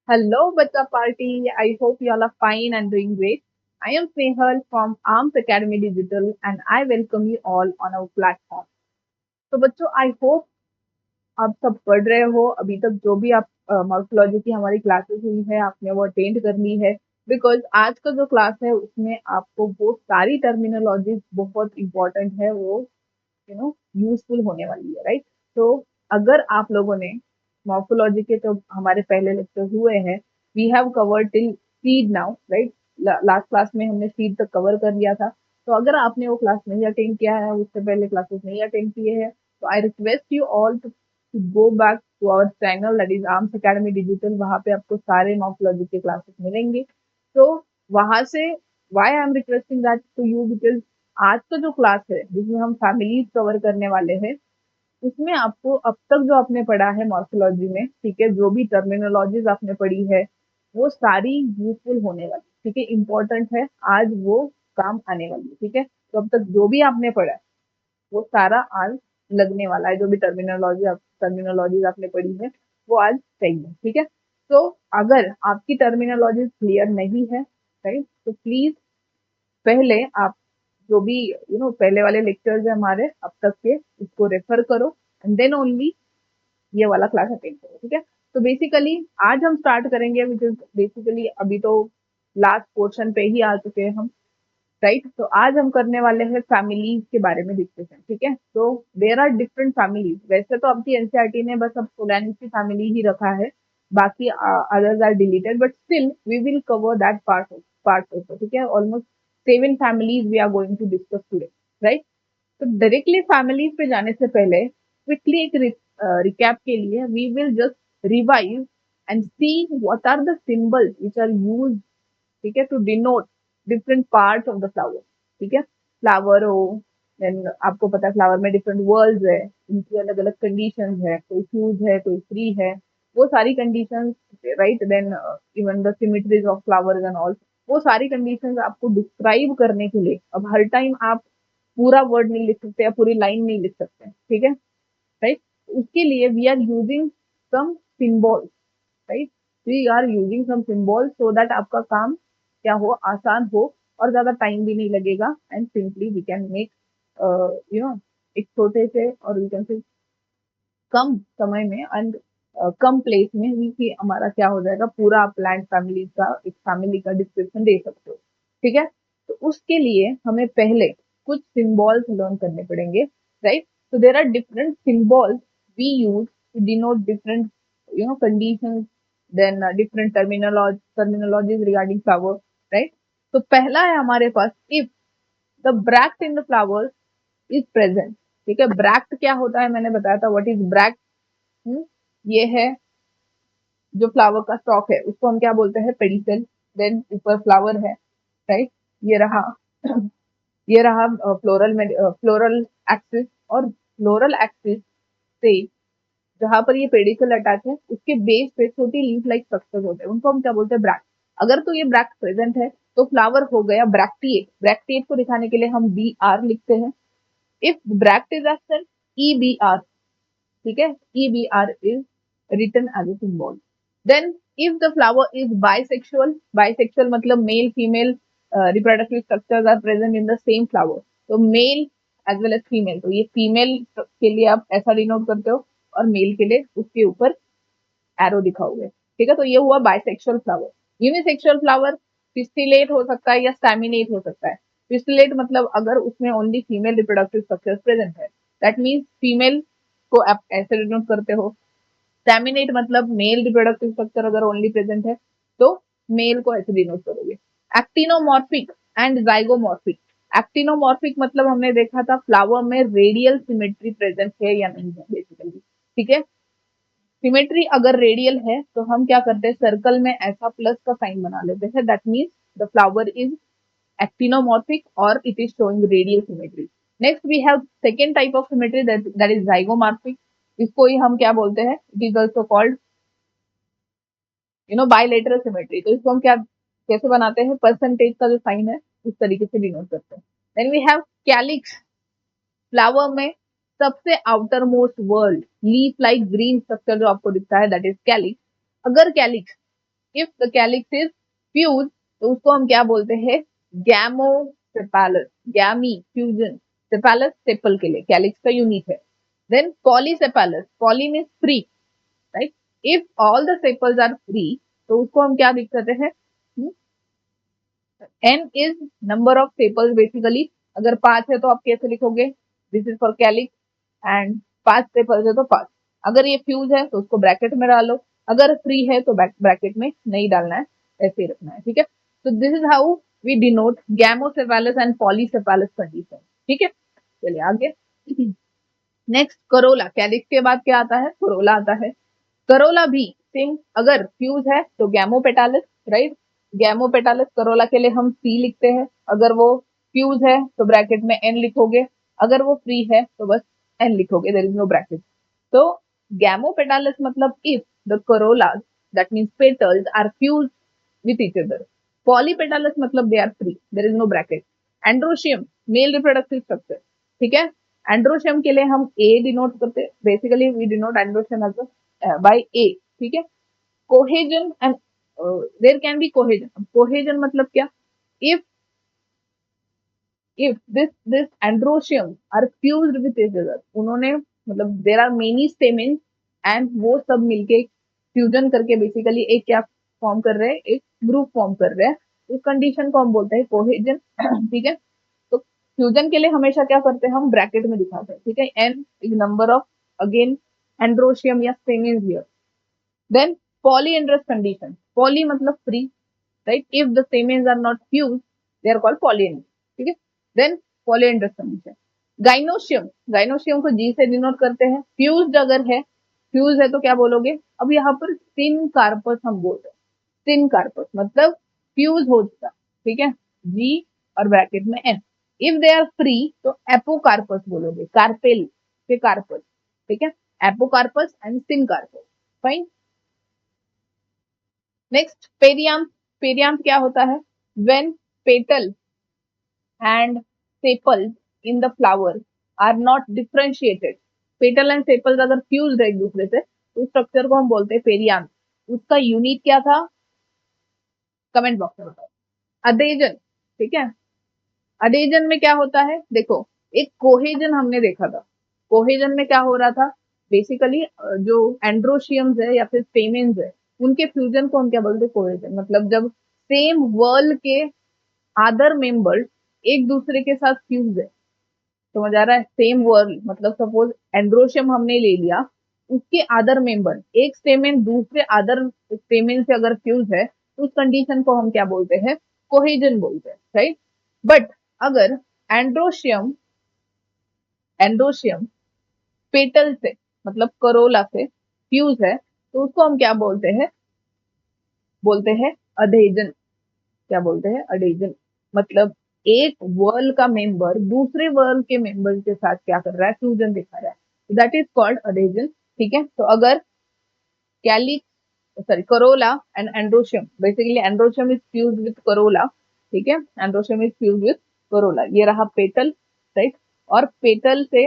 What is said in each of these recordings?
Hello, Bata Party. I hope you all are fine and doing great. I am Snehal from Arms Academy Digital and I welcome you all on our platform. तो बच्चों I hope आप सब पढ़ रहे हो अभी तक जो भी आप मॉर्फोलॉजी की हमारी क्लासेस हुई है आपने वो अटेंड कर ली है बिकॉज आज का जो क्लास है उसमें आपको वो सारी टर्मिनोलॉजी बहुत इंपॉर्टेंट है वो यूजफुल होने वाली है राइट। तो अगर आप लोगों ने मॉर्फोलॉजी के जो हमारे पहले लेक्चर हुए हैं we have covered till seed now right. Last class में हमने सीड तक कवर कर लिया था। तो अगर आपने वो क्लास नहीं अटेंड किया है उससे पहले क्लासेस नहीं अटेंड किए हैं तो I request you all to go back to our channel that is Arms Academy Digital. वहां पे आपको सारे मॉर्फोलॉजी के क्लासेस मिलेंगे। तो वहां से why I am requesting that to you because आज का जो क्लास है जिसमें हम फैमिलीज कवर करने वाले हैं उसमें आपको अब तक जो आपने पढ़ा है मॉर्फोलॉजी में ठीक है जो भी टर्मिनोलॉजीज आपने पढ़ी है वो सारी यूजफुल होने वाली ठीक है इंपॉर्टेंट है आज वो काम आने वाली है ठीक है। तो अब तक जो भी आपने पढ़ा है वो सारा आज लगने वाला है जो भी टर्मिनोलॉजीज आपने पढ़ी है वो आज चाहिए ठीक है। तो अगर आपकी टर्मिनोलॉजी क्लियर नहीं है राइट तो प्लीज पहले आप जो भी पहले वाले लेक्चर्स है हमारे अब तक के उसको रेफर करो एंड देन ओनली ये वाला क्लास अटेंड करो ठीक है। तो बेसिकली आज हम स्टार्ट करेंगे विच इज बेसिकली अभी तो लास्ट पोर्शन पे ही आ चुके हैं हम राइट। तो आज हम करने वाले हैं फैमिलीज के बारे में डिस्कशन ठीक है। तो देर आर डिफरेंट फैमिलीज वैसे तो आपकी एनसीईआरटी ने बस अब सोलैनिस की फैमिली ही रखा है बाकी others are deleted but still we will cover that part also ठीक है। Almost 7 families we are going to discuss today right. तो डायरेक्टली फैमिलीज पे जाने से पहले क्विकली एक रिकैप के लिए we will just revise and see what are the symbols which are used ठीक है to denote different parts of the flower ठीक है। फ्लावर हो देन आपको पता है फ्लावर में डिफरेंट वर्ल्ड है इनकी अलग अलग कंडीशन है कोई फ्यूज है कोई फ्री है वो सारी condition right. Then even the symmetries of flowers and all वो सारी कंडीशंस आपको डिस्क्राइब करने के लिए अब हर टाइम आप पूरा वर्ड नहीं लिख सकते या पूरी लाइन नहीं लिख सकते ठीक है राइट। उसके लिए we are using some symbols right. We are using some symbols so that आपका काम क्या हो आसान हो और ज्यादा टाइम भी नहीं लगेगा and simply we can make एक छोटे से और वी कैन से कम समय में एंड कम प्लेस में ही हमारा क्या हो जाएगा पूरा प्लांट फैमिली का एक फैमिली का डिस्क्रिप्शन दे सकते हो ठीक है। तो उसके लिए हमें पहले कुछ सिंबल्स लर्न करने पड़ेंगे right. so there are different symbols we use to denote different conditions then different terminologies regarding flower right। तो पहला है हमारे पास if the bract in the flowers is present ठीक है। ब्रैक्ट क्या होता है मैंने बताया था व्हाट इज ब्रैक्ट। ये है जो फ्लावर का स्टॉक है उसको हम क्या बोलते हैं पेडिकल। देन ऊपर फ्लावर है राइट। ये रहा ये रहा फ्लोरल एक्सिस और फ्लोरल एक्सिस से जहां पर ये पेडिकल अटैच है उसके बेस पे छोटी लीफ लाइक स्ट्रक्चर होते हैं उनको हम क्या बोलते हैं ब्रैक्ट। अगर तो ये ब्रैक्ट प्रेजेंट है तो फ्लावर हो गया ब्रैक्टिएट। ब्रैक्टिएट को दिखाने के लिए हम बी आर लिखते हैं। If bract is absent E B R ठीक है। E B R is written as a symbol. Then if the flower is bisexual bisexual मतलब male female reproductive structures are present in the same flower तो male as well as female तो ये female के लिए आप ऐसा denote करते हो और मेल के लिए उसके ऊपर एरो दिखाओगे ठीक है। तो ये हुआ bisexual flower. Unisexual flower pistillate हो सकता है या स्टैमिनेट हो सकता है। पिस्टिलेट मतलब अगर उसमें only female reproductive structure present है दैट मीन्स फीमेल को आप ऐसे डिनोट करते हो। स्टैमिनेट मतलब मेल रिप्रोडक्टिव स्ट्रक्चर अगर ओनली प्रेजेंट है तो मेल को ऐसे डिनोट करोगे। Actinomorphic and zygomorphic. एक्टिनोमॉर्फिक मतलब हमने देखा था फ्लावर में रेडियल सिमेट्री प्रेजेंट है या नहीं है बेसिकली ठीक है। सिमेट्री अगर रेडियल है तो हम क्या करते हैं सर्कल में ऐसा प्लस का साइन बना लेते हैं that means the flower is actinomorphic or it is showing radial symmetry. Next we have second type of symmetry that is zygomorphic. इसको ही हम क्या बोलते हैं it is also called bilateral symmetry। तो इसको हम क्या कैसे बनाते हैं परसेंटेज का जो साइन है उस तरीके से डिनोट करते हैं। Then we have calyx. Flower में सबसे outermost whorl leaf like green structure जो आपको दिखता है दैट इज कैलिक्स। अगर calyx if the calyx is fuse तो उसको हम क्या बोलते हैं, गैमोसेफेलस, गैमी फ्यूजन, सेफेलस सेपल के लिए कैलिक्स का यूनिट है। Then polysepalous, poly means free, right. If all the sepals are free तो उसको हम क्या लिख सकते हैं, n is number of sepals basically. अगर 5 है तो आप कैसे लिखोगे, this is for calyx and 5 sepals है तो 5। अगर ये फ्यूज है तो उसको ब्रैकेट में डालो, अगर फ्री है तो ब्रैकेट में नहीं डालना है, ऐसे ही रखना है, ठीक है। तो this is how we denote gamosepalous and polysepalous condition, ठीक है। चलिए आगे। नेक्स्ट करोला, कैलिक्स के बाद क्या आता है, करोला आता है। करोला भी सेम, अगर फ्यूज है तो गैमोपेटालस, राइट। गैमोपेटालस करोला के लिए हम सी लिखते हैं, अगर वो फ्यूज है तो ब्रैकेट में एन लिखोगे, अगर वो फ्री है तो बस एन लिखोगे, देयर इज नो ब्रैकेट। तो गैमोपेटालस मतलब if the corolla that means petals are fuse with each other. Polypetalous मतलब they are free, there is no bracket. Androecium male reproductive structure, ठीक है। एंड्रोशियम के लिए हम ए डिनोट करते हैं, basically we denote androecium as by A, ठीक है। Cohesion and there can be cohesion, cohesion मतलब क्या, if this androecium are fused with each other, उन्होंने मतलब there are many stamens and वो सब मिलके फ्यूजन करके बेसिकली एक क्या फॉर्म कर रहे हैं, एक ग्रुप फॉर्म कर रहे हैं, उस कंडीशन को हम बोलते हैं कोहेजन, ठीक है। तो फ्यूजन के लिए हमेशा क्या करते हैं, हम ब्रैकेट में दिखाते हैं, ठीक है। N is number of again androecium या stamens here. Then polyandrous condition. Poly मतलब free, right? If the stamens are not fused, they are called polyandrous. ठीक है? Then polyandrous condition. Gynoecium, gynoecium को G से डिनोट करते हैं। Fused अगर है, फ्यूज है तो क्या बोलोगे? अब यहाँ पर सिन कार्पस हम बोल रहे हैं। सिन कार्पस मतलब फ्यूज हो चुका, ठीक है। G और ब्रैकेट में N। If they are free तो एपोकार्पस बोलोगे, कार्पेल के कार्पस, ठीक है। Apocarpous and syncarpous, fine. Next perianth, perianth क्या होता है, when petal and sepals in the flower are not differentiated. Petal and sepals अगर फ्यूज्ड है एक दूसरे से तो उस स्ट्रक्चर को हम बोलते हैं पेरियाम। उसका यूनिट क्या था, कमेंट बॉक्स में बताओ। अडेजन, ठीक है। अडेजन में क्या होता है, देखो एक कोहेजन हमने देखा था, कोहेजन में क्या हो रहा था, बेसिकली जो एंड्रोशियम्स है या फिर स्टेमेन्स है उनके फ्यूजन को हम क्या बोलते हैं, कोहेजन। मतलब जब सेम वर्ल के अदर मेंबर्स एक दूसरे के साथ फ्यूज है, समझ आ रहा है, सेम वर्ल मतलब सपोज एंड्रोशियम हमने ले लिया, उसके अदर मेंबर एक स्टेमेन दूसरे अदर स्टेमेन से अगर फ्यूज है तो उस कंडीशन को हम क्या बोलते हैं, कोहेजन बोलते हैं, राइट। बट अगर एंड्रोशियम एंड्रोशियम पेटल से मतलब करोला से फ्यूज है तो उसको हम क्या बोलते हैं, बोलते हैं अडेजन। क्या बोलते हैं, अडेजन। मतलब एक वर्ल का मेंबर दूसरे वर्ल के मेंबर के साथ क्या कर रहा है, फ्यूजन दिखा रहा है, दैट इज कॉल्ड अडेजन, ठीक है। तो अगर calyx sorry corolla and androecium, basically androecium is fuse with corolla, ठीक है। Androecium is fuse with corolla, ये रहा पेटल, राइट। और पेटल से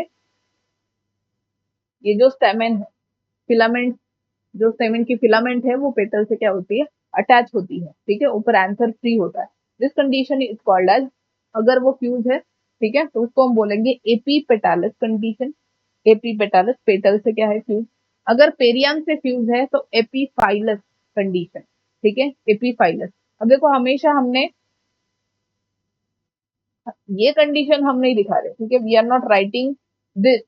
ये जो स्टेमेन है, फिलामेंट, जो स्टेमेन की फिलामेंट है वो पेटल से क्या होती है, अटैच होती है, ठीक है। ऊपर आंसर फ्री होता है, दिस कंडीशन इज कॉल्ड एज, अगर वो फ्यूज है, ठीक है, तो उसको हम बोलेंगे एपीपेटालस कंडीशन। एपीपेटालस पेटल से क्या है, फ्यूज। अगर पेरियम से फ्यूज है तो एपीफाइलस कंडीशन, ठीक है, एपीफाइलस। अब देखो हमेशा हमने ये कंडीशन हम नहीं दिखा रहे, ठीक है, we are not writing this,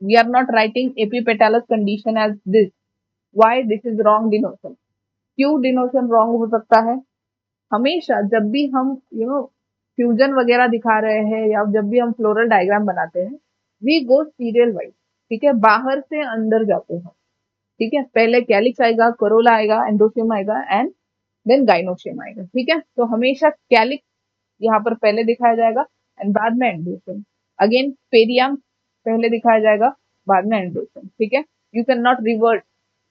we are not writing epipetalous condition as this. Why this is wrong denotion, क्यों डिनोशन रॉन्ग हो सकता है, हमेशा जब भी हम फ्यूजन वगैरह दिखा रहे हैं या जब भी हम फ्लोरल डायग्राम बनाते हैं, वी गो सीरियल वाइज, ठीक है, बाहर से अंदर जाते हैं, ठीक है। पहले कैलिक्स आएगा, करोला आएगा, एंडोशियम आएगा एंड देन गाइनोशियम आएगा, ठीक है। तो हमेशा कैलिक्स यहाँ पर पहले दिखाया जाएगा एंड बाद में एंडोशियम। अगेन पेरियम पहले दिखाया जाएगा, बाद में एंडोशियम, ठीक है। यू कैन नॉट रिवर्ट,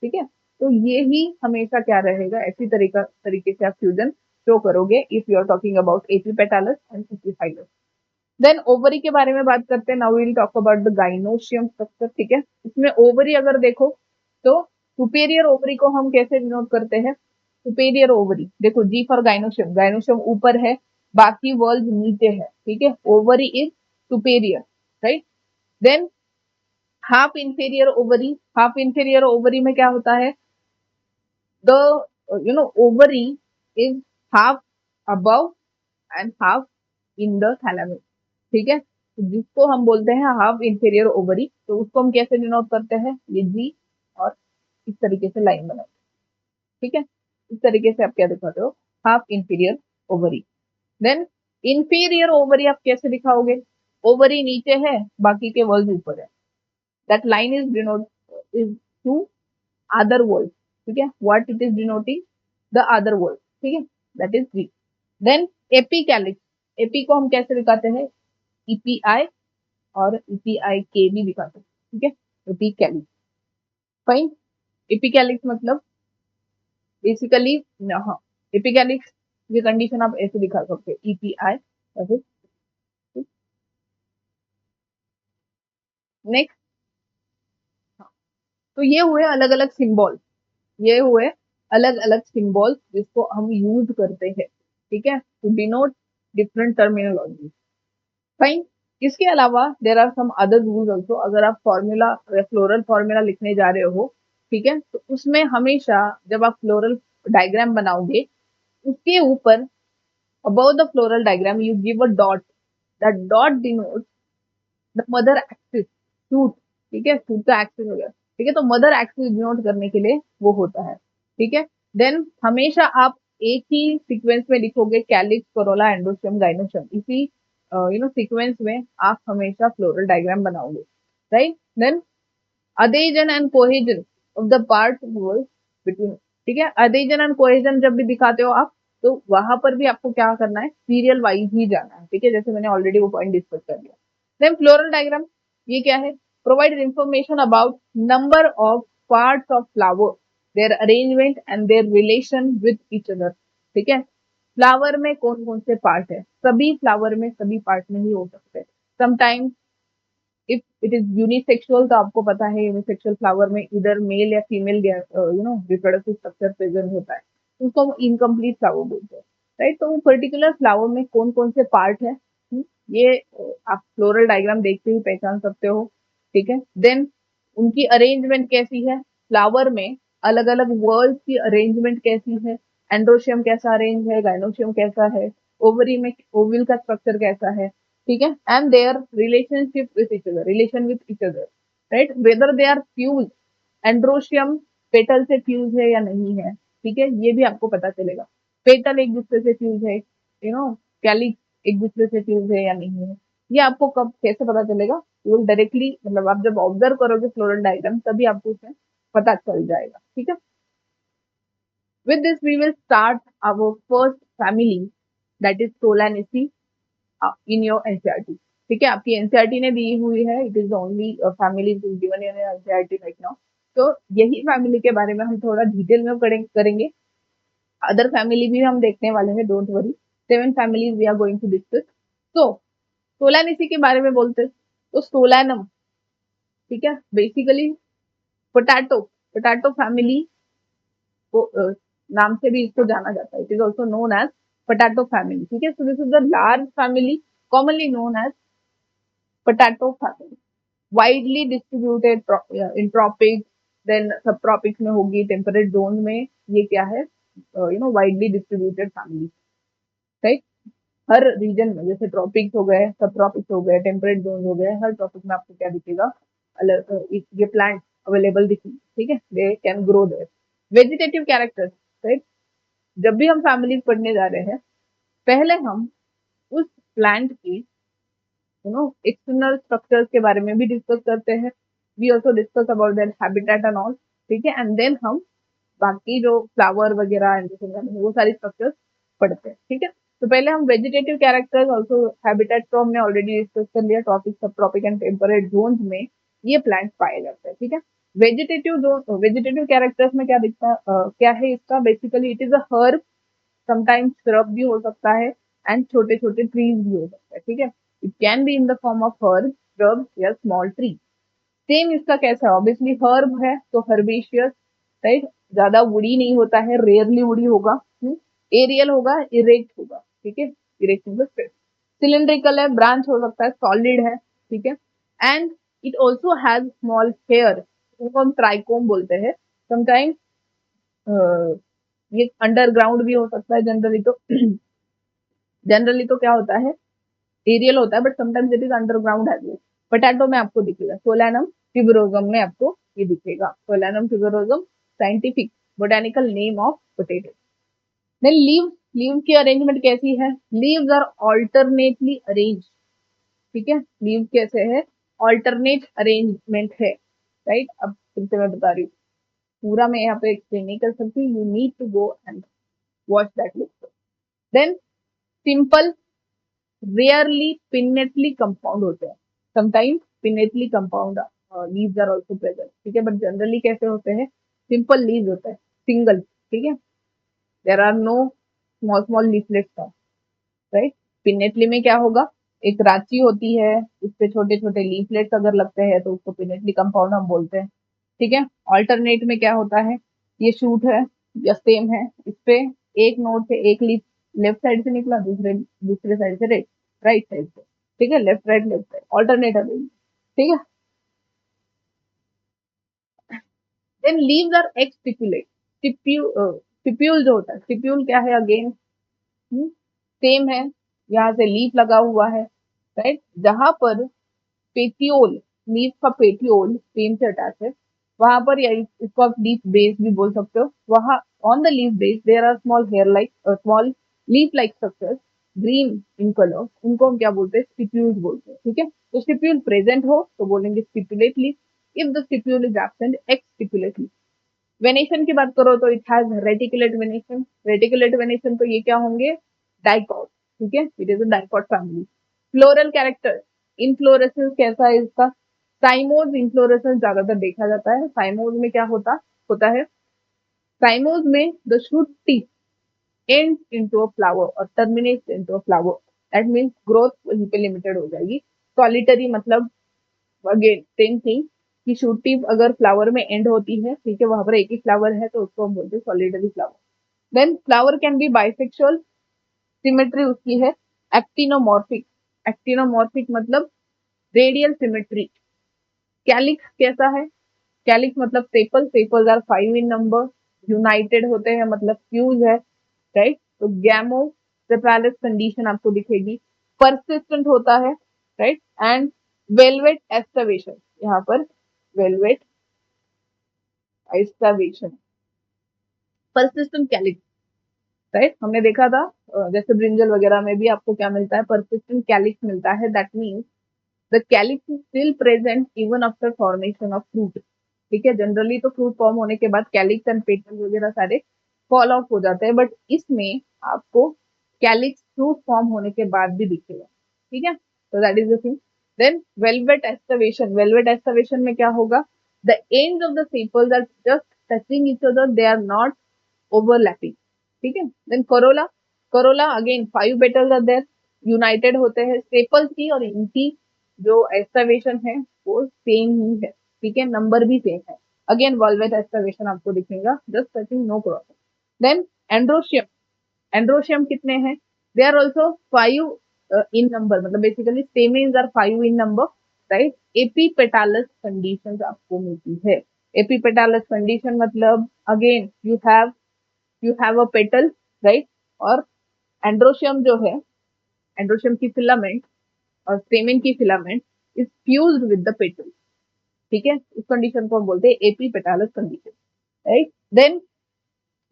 ठीक है। तो ये ही हमेशा क्या रहेगा, ऐसी तरीके से आप फ्यूजन शो करोगे if you are talking about epipetalous and epiphyllous. Then ovary के बारे में बात करते हैं, now we will talk about the gynoecium structure, ठीक है। इसमें ओवरी अगर देखो तो सुपेरियर ओवरी को हम कैसे डिनोट करते हैं, सुपेरियर ओवरी, देखो जी फॉर गाइनोशियम, गाइनोशियम ऊपर है, बाकी वर्ल्स नीचे है, ठीक है, ovary is superior, right. Than half inferior ovary, half inferior ovary में क्या होता है, the ovary is half above and half in the thalamus, ठीक है, तो जिसको हम बोलते हैं हाफ इंफीरियर ओवरी, तो उसको हम कैसे डिनोट करते हैं, ये जी और इस तरीके से लाइन बनाते हैं, ठीक है, इस तरीके से आप क्या दिखाते हो, half inferior ovary. Then inferior ovary आप कैसे दिखाओगे, ओवरी नीचे है, बाकी के वर्ल्स ऊपर है, that line is denote is to other whorl, ठीक है, what it is denoting, the other whorl, ठीक है, that is G. Then epicalyx, epi को हम कैसे दिखाते हैं, ईपीआई और ईपीआई के भी दिखाते हैं, ठीक है, एपिकैलिक्स, फाइन। एपिकैलिक्स मतलब बेसिकली, हाँ, एपिकैलिक्स ये कंडीशन आप ऐसे दिखा सकते हैं, ईपीआई। नेक्स्ट, तो ये हुए अलग अलग सिंबल, ये हुए अलग अलग सिंबल्स जिसको हम यूज करते हैं, ठीक है, to denote different terminology, fine. इसके अलावा there are some other rules also, अगर आप फॉर्मूला या फ्लोरल फॉर्मूला लिखने जा रहे हो, ठीक है, तो उसमें हमेशा जब आप फ्लोरल डायग्राम बनाओगे, उसके ऊपर above the floral diagram you give a dot, that dot denotes the mother axis, shoot, ठीक है, शूट का एक्सिस हो गया, ठीक है, तो मदर एक्सिस डिनोट करने के लिए वो होता है, ठीक है। देन हमेशा आप एक ही सीक्वेंस में लिखोगे, कैलिक्स, कोरोला, एंडोशियम, गाइनोशियम, इसी सीक्वेंस में आप हमेशा फ्लोरल डायग्राम बनाओगे, right. Then adhesion and cohesion of the part between, ठीक है, अडेजन एंड कोहेजन जब भी दिखाते हो आप, तो वहां पर भी आपको क्या करना है, सीरियल वाइज ही जाना है, ठीक है, जैसे मैंने ऑलरेडी वो पॉइंट डिस्कस कर दिया। देन फ्लोरल डायग्राम, ये क्या है, provide information about number of parts of flower, their arrangement and their relation with each other, ठीक है, फ्लावर में कौन कौन से पार्ट है, सभी फ्लावर में सभी पार्ट नहीं हो सकते, sometimes if it is unisexual, तो आपको पता है यूनिसेक्सुअल फ्लावर में इधर मेल या फीमेल रिप्रोडक्टिव स्ट्रक्चर प्रेजेंट होता है, तो उसको हम इनकम्प्लीट फ्लावर बोलते हैं, राइट। तो वो पर्टिकुलर फ्लावर में कौन कौन से पार्ट है, ये आप फ्लोरल डायग्राम देखते ही पहचान सकते हो, ठीक है। देन उनकी अरेंजमेंट कैसी है, फ्लावर में अलग अलग वर्ल्स की अरेंजमेंट कैसी है, एंड्रोशियम कैसा अरेंज है, गाइनोशियम कैसा है, ओवरी में ओविल का स्ट्रक्चर कैसा है, ठीक है, and their relationship with each other, relation with each other, right, whether they are fuse, androecium petal से फ्यूज है या नहीं है, ठीक है, ये भी आपको पता चलेगा, पेटल एक दूसरे से फ्यूज है, कैलिक्स एक दूसरे से फ्यूज है या नहीं है, ये आपको कब कैसे पता चलेगा, यू विल डायरेक्टली, मतलब आप जब ऑब्जर्व करोगे फ्लोरल डायग्राम तभी आपको उसमें पता चल जाएगा, ठीक है। With this we will start our first family, that is Solanaceae, in your NCERT, ठीक है, आपकी एनसीईआरटी ने दी हुई है, it is only family given in NCERT right now, तो यही फैमिली के बारे में हम थोड़ा डिटेल में करेंगे, अदर फैमिली भी हम देखने वाले हैं, don't worry, 7 families we are going to discuss. तो सोलानेसी के बारे में बोलते हैं, तो सोलानम, ठीक है, बेसिकली पोटैटो, पोटैटो फैमिली को नाम से भी इसको जाना जाता है, it is also known as potato family, ठीक है, so this is the large family commonly known as potato family, widely distributed in tropics, then subtropics में होगी, टेम्परेट जोन में ये क्या है, वाइडली डिस्ट्रीब्यूटेड फैमिली, राइट। हर region में, जैसे ट्रॉपिक्स हो गए, सब ट्रॉपिक्स हो गए, टेम्परेट जोन हो गए, हर ट्रॉपिक में आपको क्या दिखेगा, अलग ये प्लांट अवेलेबल दिखेंगे, ठीक है, they can grow there. Vegetative characters, right, जब भी हम फैमिली पढ़ने जा रहे हैं, पहले हम उस प्लांट की एक्सटर्नल स्ट्रक्चर्स के बारे में भी डिस्कस करते हैं, we also discuss about their habitat and all, ठीक है, एंड देन हम बाकी जो फ्लावर वगैरह वो सारी स्ट्रक्चर्स पढ़ते हैं, ठीक है। तो पहले हम वेजिटेटिव कैरेक्टर्स ऑल्सो हैबिटेट तो हमने ऑलरेडी डिस्कस कर लिया, ट्रॉपिक, सब ट्रॉपिक एंड टेम्परेट जोन में ये प्लांट्स पाए जाते हैं, ठीक है। वेजिटेटिव जोन, वेजिटेटिव कैरेक्टर्स में क्या दिखता है, क्या है इसका, basically it is a herb, sometimes shrub भी हो सकता है, एंड छोटे छोटे ट्रीज भी हो सकते हैं, ठीक है, it can be in the form of herb, shrub या स्मॉल ट्री। सेम इसका कैसा है, ऑब्वियसली हर्ब है तो हर्बेशियस, राइट, ज्यादा वुडी नहीं होता है, रेयरली वुडी होगा, एरियल होगा, इरेक्ट होगा, ठीक है, इरेक्ट मतलब सिलिंड्रिकल है, ब्रांच हो सकता है, सॉलिड है, ठीक है, and it also has small hair, उनको हम ट्राइकोम बोलते हैं। समटाइम ये अंडरग्राउंड भी हो सकता है, जनरली तो जनरली तो क्या होता है, एरियल होता है, but sometimes it is underground as well. Potato में आपको दिखेगा, सोलैनम ट्यूबरोसम में आपको ये दिखेगा, Solanum tuberosum scientific botanical name of potato. Then leaves, leaves की अरेंजमेंट कैसी है, लीव्स आर ऑल्टरनेटली अरेंज, ठीक है, लीव्स कैसे है, ऑल्टरनेट अरेंजमेंट है, राइट। अब फिर से मैं बता रही हूँ, पूरा मैं यहाँ पे एक्सप्लेन नहीं कर सकती, you need to go and watch that lecture. Then simple, rarely pinnately compound होते हैं, sometimes pinnately compound leaves are also present, ठीक है, बट जनरली कैसे होते हैं, सिंपल लीव्स होता है, सिंगल, ठीक है, there are no small small leaflets, right. Pinnately में क्या होगा, एक रांची होती है, उस पे छोटे छोटे लीफलेट्स अगर लगते हैं तो उसको पिनेटली कंपाउंड हम बोलते हैं, ठीक है। ऑल्टरनेट में क्या होता है, ये शूट है या स्टेम है, इस पे एक नोड से एक लीफ लेफ्ट साइड से निकला, दूसरे दूसरे साइड से राइट साइड से, ठीक है, left right left side, alternate arrange, ठीक है। Then leaves are exstipulate, stipule जो होता है, स्टिप्यूल क्या है अगेन, सेम है, यहाँ से लीफ लगा हुआ है, राइट, जहां पर पेटियोल, लीफ का पेटियोल स्टेम से अटैच है, वहां पर, या इसको आप लीफ बेस भी बोल सकते हो, वहां on the leaf base there are small hair like small leaf like structures, green in colour, उनको हम क्या बोलते हैं, स्टिप्यूल्स बोलते हैं, ठीक है। तो स्टिप्यूल प्रेजेंट हो तो बोलेंगे stipulate leaf, if the stipule is absent x stipulate leaf. Venation की बात करो तो it has reticulate venation, reticulate venation तो ये क्या होंगे, डाइकॉट, ठीक है, it is a dicot family. Floral character, inflorescence कैसा है इसका, साइमोज इनफ्लोरेसेंस ज्यादातर देखा जाता है, साइमोज में क्या होता होता है, साइमोज में the shoot tip ends into a flower और terminates into a flower, that means growth वहीं पे लिमिटेड हो जाएगी। सॉलिटरी मतलब अगेन सेम थिंग, कि शूट टिप अगर फ्लावर में एंड होती है, ठीक है, वहां पर एक ही फ्लावर है तो उसको हम बोलते हैं solitary flower. Then flower can be bisexual, symmetry उसकी है एक्टिनोमॉर्फिक, एक्टिनोमॉर्फिक मतलब रेडियल सिमेट्री। कैलिक्स कैसा है, कैलिक्स मतलब sepal, sepals are 5 in number, united होते हैं मतलब फ्यूज है, राइट। तो गैमो सेपैलस कंडीशन आपको दिखेगी, परसिस्टेंट होता है, राइट, एंड वेलवेट एस्टावेशन, यहाँ पर वेलवेट एस्टावेशन, परसिस्टेंट कैलिक्स, राइट, हमने देखा था जैसे ब्रिंजल वगैरह में भी आपको क्या मिलता है, परसिस्टेंट कैलिक्स मिलता है, that means the calyx is still present even after formation of fruit, ठीक है, जनरली तो फ्रूट फॉर्म होने के बाद कैलिक्स एंड पेटल वगैरह सारे फॉल ऑफ हो जाते हैं, बट इसमें आपको कैलिक्स फ्रूट फॉर्म होने के बाद भी दिखेगा, ठीक है, तो that is the thing. Then valvate aestivation, valvate aestivation में क्या होगा, the ends of the sepals are just touching each other, they are not overlapping, ठीक है। Then corolla, corolla again 5 petals are there, united होते हैं, sepals की और इनकी जो एस्टावेशन है वो सेम ही है, ठीक है, नंबर भी सेम है, अगेन वॉल्वेट एस्टावेशन आपको दिखेगा, just touching no crossing. Then androecium, androecium कितने हैं, they are also 5 in number, मतलब basically stamens are 5 in number, right. Epipetalous condition आपको मिलती है, एपीपेटालस कंडीशन मतलब again you have a petal, right, और एंड्रोशियम जो है, एंड्रोशियम की फिलामेंट और स्टेमेन की filament is fused with the petal, ठीक है, उस कंडीशन को हम बोलते हैं epipetalous condition, right. Then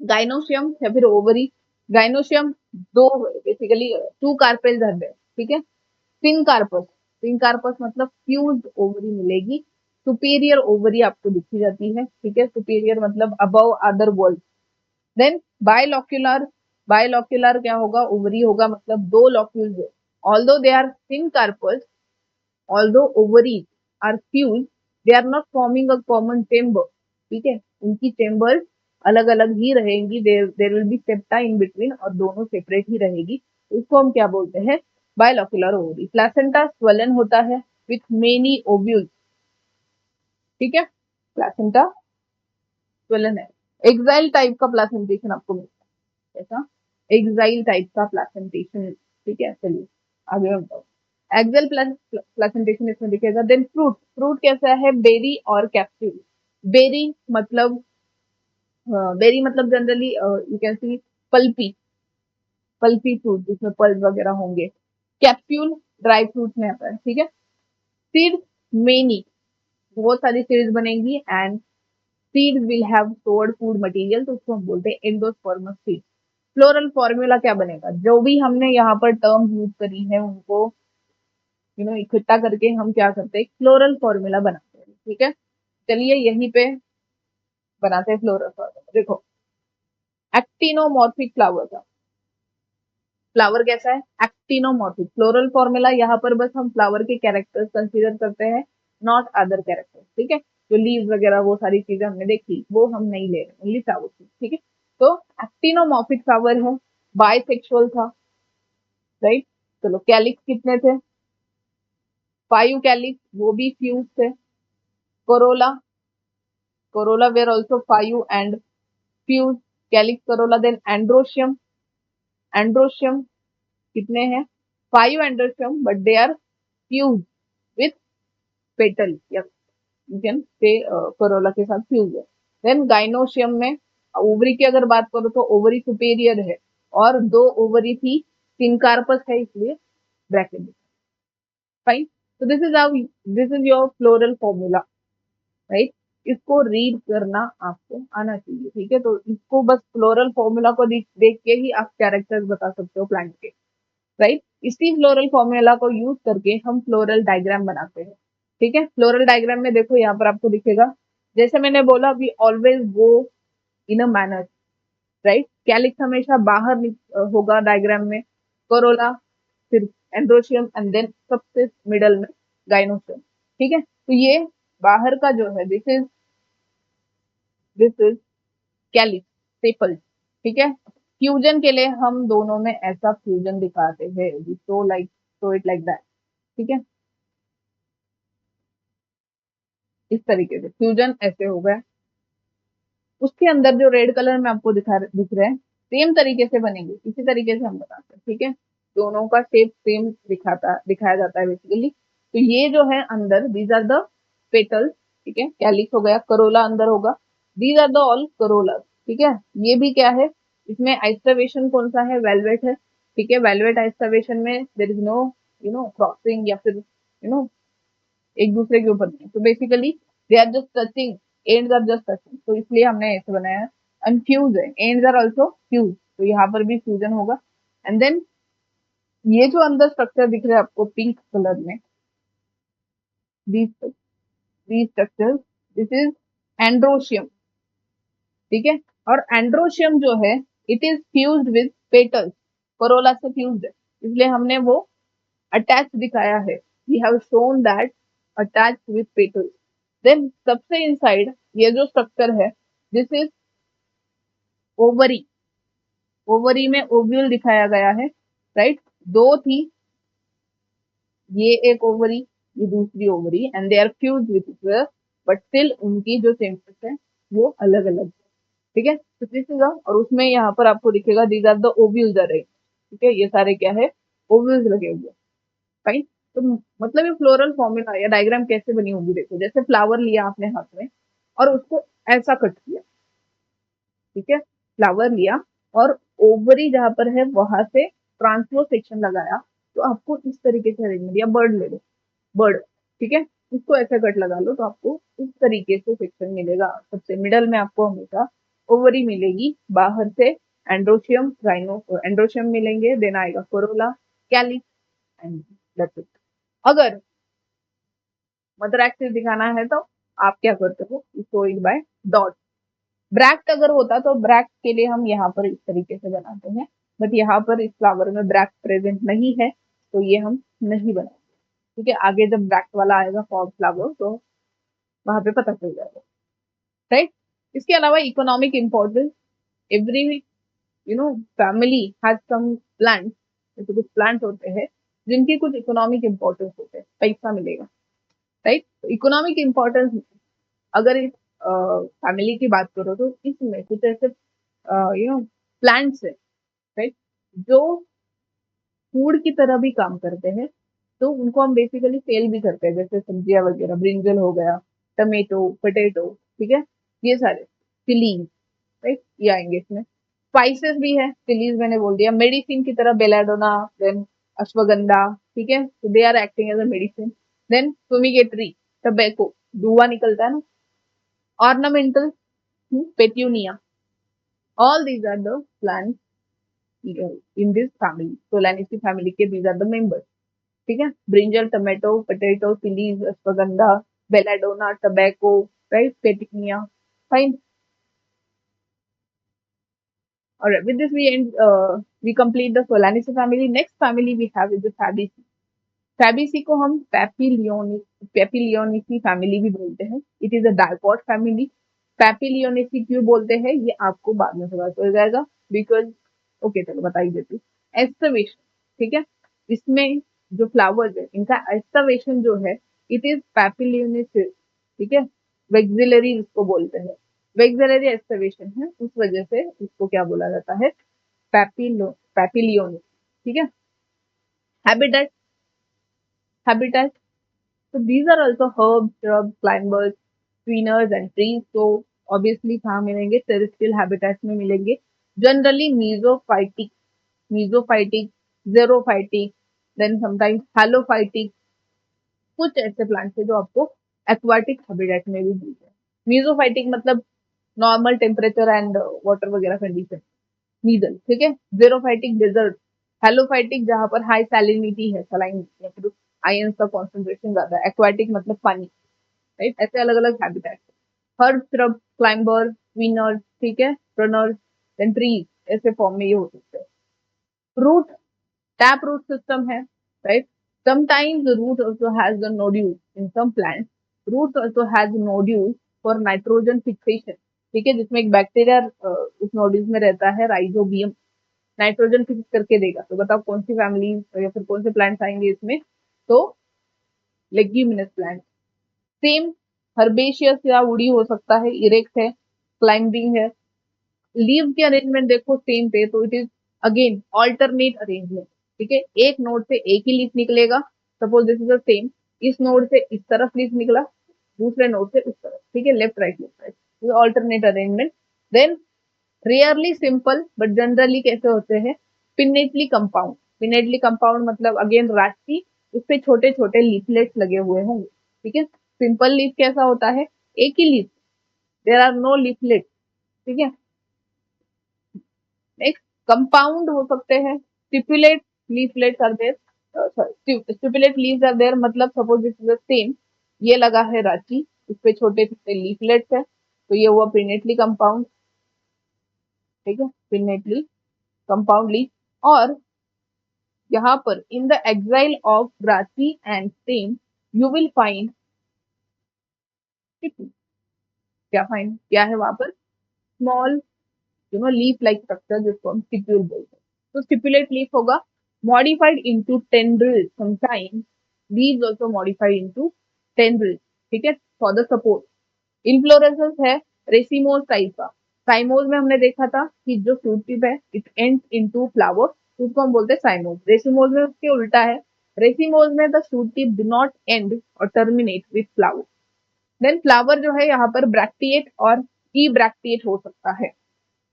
gynoecium या फिर ओवरी, गाइनोशियम दो, बेसिकली 2 कार्पेल्स आर देयर, ठीक है। सिनकार्पस, सिनकार्पस मतलब फ्यूज्ड ओवरी मिलेगी, सुपीरियर ओवरी आपको दिखी जाती है, ठीक है, सुपीरियर मतलब above other wall. Then bilocular, bilocular क्या होगा, ओवरी होगा, मतलब 2 लॉक्यूल्स है, although they are syncarpous, although ovaries are fused, they are not forming a common chamber, ठीक है, उनकी चेम्बर अलग अलग ही रहेंगी, there will be septa in between, और दोनों सेपरेट ही रहेगी, उसको हम क्या बोलते हैं, बायलॉक्यूलर ओवरी। प्लेसेंटा स्वलन होता है विथ मेनी ओव्यूल्स, ठीक है, प्लेसेंटा स्वलन है, एक्साइल टाइप का प्लेसेंटेशन आपको मिलता है, ऐसा एक्साइल टाइप का प्लेसेंटेशन। ठीक है, चलिए आगे हम बताओ। एक्साइल प्लेसेंटेशन इसमें दिखेगा। देन फ्रूट, फ्रूट कैसा है, बेरी और कैप्सूल। बेरी मतलब बेरी मतलब generally you can see pulpy, pulpy fruit जिसमें पल्प वगैरह होंगे। कैप्सूल ड्राई फ्रूट में आता है, ठीक है। सीड मेनी, बहुत सारी सीड्स बनेंगी and seeds will have stored food material, तो उसको हम बोलते हैं एंडोस्पर्मस सीड। फ्लोरल फॉर्मूला क्या बनेगा, जो भी हमने यहाँ पर टर्म यूज करी है उनको इकट्ठा करके हम क्या करते हैं, फ्लोरल फॉर्मूला बनाते हैं। ठीक है, चलिए यहीं पे बनाते हैं फ्लोरल फॉर्मूला। देखो, एक्टिनोमॉर्फिक फ्लावर का, फ्लावर कैसा है, एक्टिनोमॉर्फिक। फ्लोरल फॉर्मूला यहाँ पर बस हम फ्लावर के कैरेक्टर्स कंसीडर करते हैं, नॉट अदर कैरेक्टर्स। ठीक है, जो लीव्स वगैरह वो सारी चीजें हमने देखी वो हम नहीं ले रहे, ओनली फ्लावर की। ठीक है, तो एक्टिनोमॉर्फिक फ्लावर है, बाइसेक्सुअल था, राइट। चलो, कैलिक्स कितने थे, 5 कैलिक्स, वो भी फ्यूज थे। Corolla, corolla were also 5 and fuse, calyx corolla. Then androecium, androecium कितने हैं, 5 androecium, but they are fuse with petal, या यू कैन से कोरोला के साथ फ्यूज है। देन गाइनोशियम में ओवरी की अगर बात करो तो ओवरी सुपेरियर है, और 2 ओवरी थी, सिनकार्पस है, इसलिए ब्रैकेट। फाइन, तो this is how, this is your floral formula, right. इसको रीड करना आपको आना चाहिए। ठीक है, तो इसको बस फ्लोरल फॉर्मूला को देख के ही आप कैरेक्टर्स बता सकते हो प्लांट के, राइट। इसी फ्लोरल फॉर्मूला को यूज करके हम फ्लोरल डायग्राम बनाते हैं। ठीक है, फ्लोरल डायग्राम में देखो यहाँ पर आपको दिखेगा, जैसे मैंने बोला, we always go in a manner, right. Calyx हमेशा बाहर होगा डायग्राम में, कोरोला, फिर एंड्रोशियम एंड देन सबसे मिडल में गाइनोशियम। ठीक है, तो ये बाहर का जो है, दिस इज कैलिक्स, सेपल। ठीक है, फ्यूजन के लिए हम दोनों में ऐसा फ्यूजन दिखाते हैं, सो इट लाइक दैट। ठीक है, इस तरीके से फ्यूजन ऐसे हो गया। उसके अंदर जो रेड कलर में आपको दिख रहे हैं, सेम तरीके से बनेंगे, इसी तरीके से हम बताते हैं। ठीक है, दोनों का शेप सेम दिखाया जाता है बेसिकली। तो ये जो है अंदर, दीज आर द पेटल्स। ठीक है, कैलिक्स हो गया, करोला अंदर होगा, these are the all corolla. ठीक है, ये भी क्या है, इसमें आइस्टरवेशन कौन सा है, वेलवेट है। ठीक है, वेलवेट आइस्टरवेशन में देर इज नो क्रॉसिंग, या फिर एक दूसरे के ऊपर नहीं, तो basically they are just touching, ends are just touching, तो इसलिए हमने ऐसे बनाया है। एंड फ्यूज है, एंड्स आर ऑल्सो फ्यूज, तो यहाँ पर भी फ्यूजन होगा। एंड देन ये जो अंदर स्ट्रक्चर दिख रहा है आपको पिंक कलर में, these these structures, this is androecium. ठीक है, और एंड्रोशियम जो है, it is fused with petals, corolla से फ्यूज्ड है, इसलिए हमने वो अटैच दिखाया है। We have shown that attach with petals. Then सबसे इनसाइड ये जो स्ट्रक्चर है, दिस इज ओवरी, ओवरी में ओव्यूल दिखाया गया है, राइट। दो थी, ये एक ओवरी, ये दूसरी ovary, and they are fuse with each other, but still उनकी जो चेम्बर्स है वो अलग अलग। ठीक है, तो दिस इज, और उसमें यहाँ पर आपको दिखेगा दीज आर द ओव्यूल्स अरे। ठीक है, ये सारे क्या है, ओव्यूल्स लगे हुए। फाइन, तो मतलब ये फ्लोरल फॉर्मूला या डायग्राम कैसे बनी होगी, देखो, जैसे फ्लावर लिया आपने हाथ में और उसको ऐसा कट किया। ठीक है, फ्लावर लिया और ओवरी जहां पर है वहां से ट्रांसफर सेक्शन लगाया, तो आपको इस तरीके से अरेंजमेंट, या बर्ड ले लो, बर्ड। ठीक है, उसको ऐसे कट लगा लो, तो आपको इस तरीके से सेक्शन मिलेगा। सबसे मिडल में आपको हमेशा ओवरी मिलेगी, बाहर से एंड्रोशियम, राइनो एंड्रोशियम मिलेंगे, देन आएगा Corolla, calyx and that's it. अगर मदर एक्सिस दिखाना है तो आप क्या करते हो, इसको एक बाय डॉट। ब्रैक्ट अगर होता तो ब्रैक्ट के लिए हम यहाँ पर इस तरीके से बनाते हैं, बट यहाँ पर इस फ्लावर में ब्रैक्ट प्रेजेंट नहीं है, तो ये हम नहीं बनाएंगे। ठीक है, आगे जब ब्रैक्ट वाला आएगा फॉर फ्लावर तो वहां पे पता चल जाएगा, राइट। इसके अलावा economic importance, every family has some plant, जैसे कुछ प्लांट होते हैं जिनकी कुछ इकोनॉमिक इंपॉर्टेंस होते हैं, पैसा मिलेगा, राइट। इकोनॉमिक इंपॉर्टेंस, अगर फैमिली की बात करो तो इसमें कुछ ऐसे प्लांट्स है, राइट, जो फूड की तरह भी काम करते हैं। तो उनको हम बेसिकली सेल भी करते हैं, जैसे सब्जियां वगैरह, ब्रिंजल हो गया, टमेटो, पोटैटो, ठीक है, ये सारे चिलीज, राइट, ये आएंगे इसमें। स्पाइसेस भी है, चिलीज मैंने बोल दिया। मेडिसिन की तरह बेलाडोना, देन अश्वगंधा, ठीक है, तो they are acting as a medicine. Then fumigatory, tobacco, धुआं निकलता है ना। Ornamental, petunia, all these are the plants in this family, Solanaceae family के दीज आर द मेंबर्स, ठीक है। Brinjal, tomato, potato, chillies, ashwagandha, belladonna, tobacco, right, petunia, fine. Alright, with this we complete the Solanaceae family. Next family we have is the Fabaceae. Fabaceae को हम पैपिलियोनेसी family भी बोलते हैं। It is a dicot family. Papilionaceae क्यों बोलते हैं ये आपको बाद में पता चल जाएगा, बिकॉज ओके चलो बता ही देती हूँ। एस्टवेशन, ठीक है, इसमें जो फ्लावर्स है इनका एस्टवेशन जो है इट इज पैपिलियोनेसिस, ठीक है। वेक्सिलरी इसको बोलते हैं, वेक्सिलरी एस्टवेशन है, उस वजह से इसको क्या बोला जाता है, पैपिलियोनेसिस, ठीक है। Habitat, habitat, so these are also herbs, shrubs, climbers, tweeners and trees. So obviously कहाँ मिलेंगे, terrestrial habitats में मिलेंगे। Generally mesophytic, mesophytic, xerophytic, then sometimes halophytic, कुछ ऐसे प्लांट्स है जो आपको एक्वाटिक हैबिटेट में भी मिलते हैं। मेसोफाइटिक मतलब नॉर्मल टेम्परेचर एंड वाटर वगैरह कंडीशन, नीडल, ठीक है। जेरोफाइटिक डेजर्ट, हेलोफाइटिक जहां पर हाई सैलिनिटी है, सलाइन मतलब आयंस का कॉन्सेंट्रेशन ज्यादा है, एक्वाटिक मतलब पानी, राइट, ऐसे अलग अलग habitat. Herb, shrub, climber, twiner, ठीक है, रनर, देन ट्रीज, ऐसे फॉर्म में ये हो सकते हैं। रूट, tap root system है, right? Sometimes the root also has the nodule in some plants. Roots also has nodules for nitrogen fixation, ठीक है, जिसमें एक बैक्टीरिया उस नोड्यूल्स में रहता है, राइजोबियम, नाइट्रोजन फिक्स करके देगा। तो बताओ कौन सी फैमिली या फिर कौन से प्लांट्स आएंगे इसमें, तो लेग्यूमिनस प्लांट। सेम हर्बेशियस या वुडी हो सकता है, इरेक्ट है, क्लाइंबिंग है। लीव के अरेंजमेंट देखो सेम पे, तो it is again alternate arrangement, ठीक है। एक नोड से एक ही लीफ निकलेगा, suppose this is the same, इस नोड से इस तरफ लीफ निकला, दूसरे नोड से उस तरफ, ठीक है, left right, alternate arrangement. Then rarely simple but generally कैसे होते हैं, पिनेटली कंपाउंड। पिनेटली कंपाउंड मतलब अगेन राशि, उस पे छोटे छोटे लीफलेट्स लगे हुए होंगे, ठीक है। सिंपल लीफ कैसा होता है, एक ही leaf, there are no leaflet, ठीक है। नेक्स्ट कंपाउंड हो सकते हैं, stipulate leaflets are there, stipulate leaves are there, मतलब suppose this is the same, ये लगा है रांची, उस पे छोटे छोटे लीफलेट्स है, तो ये हुआ पिनेटली कंपाउंड, ठीक है, पिनेटली कंपाउंड लीफ। और यहाँ पर इन द एक्साइल ऑफ रांची and same you will find, क्या फाइंड क्या है वहां पर, स्मॉल लीफ लाइक स्ट्रक्चर जिसको हम स्टिप्यूल बोलते हैं। तो स्टिपुलेट लीफ होगा, modified into tendrils, sometimes leaves also modified into tendrils, ठीक है, फॉर द सपोर्ट। इन्फ्लोरेसेंस है रेसिमोस टाइप का। साइमोस में हमने देखा था कि जो फ्रूट टिप है इट एंड्स इनटू फ्लावर, उसको हम बोलते हैं साइमोस। रेसिमोस में उसके उल्टा है, रेसिमोस में the fruit tip do not end और terminate with flower. Then flower जो है यहाँ पर ब्रैक्टिएट और ई ब्रैक्टिएट हो सकता है।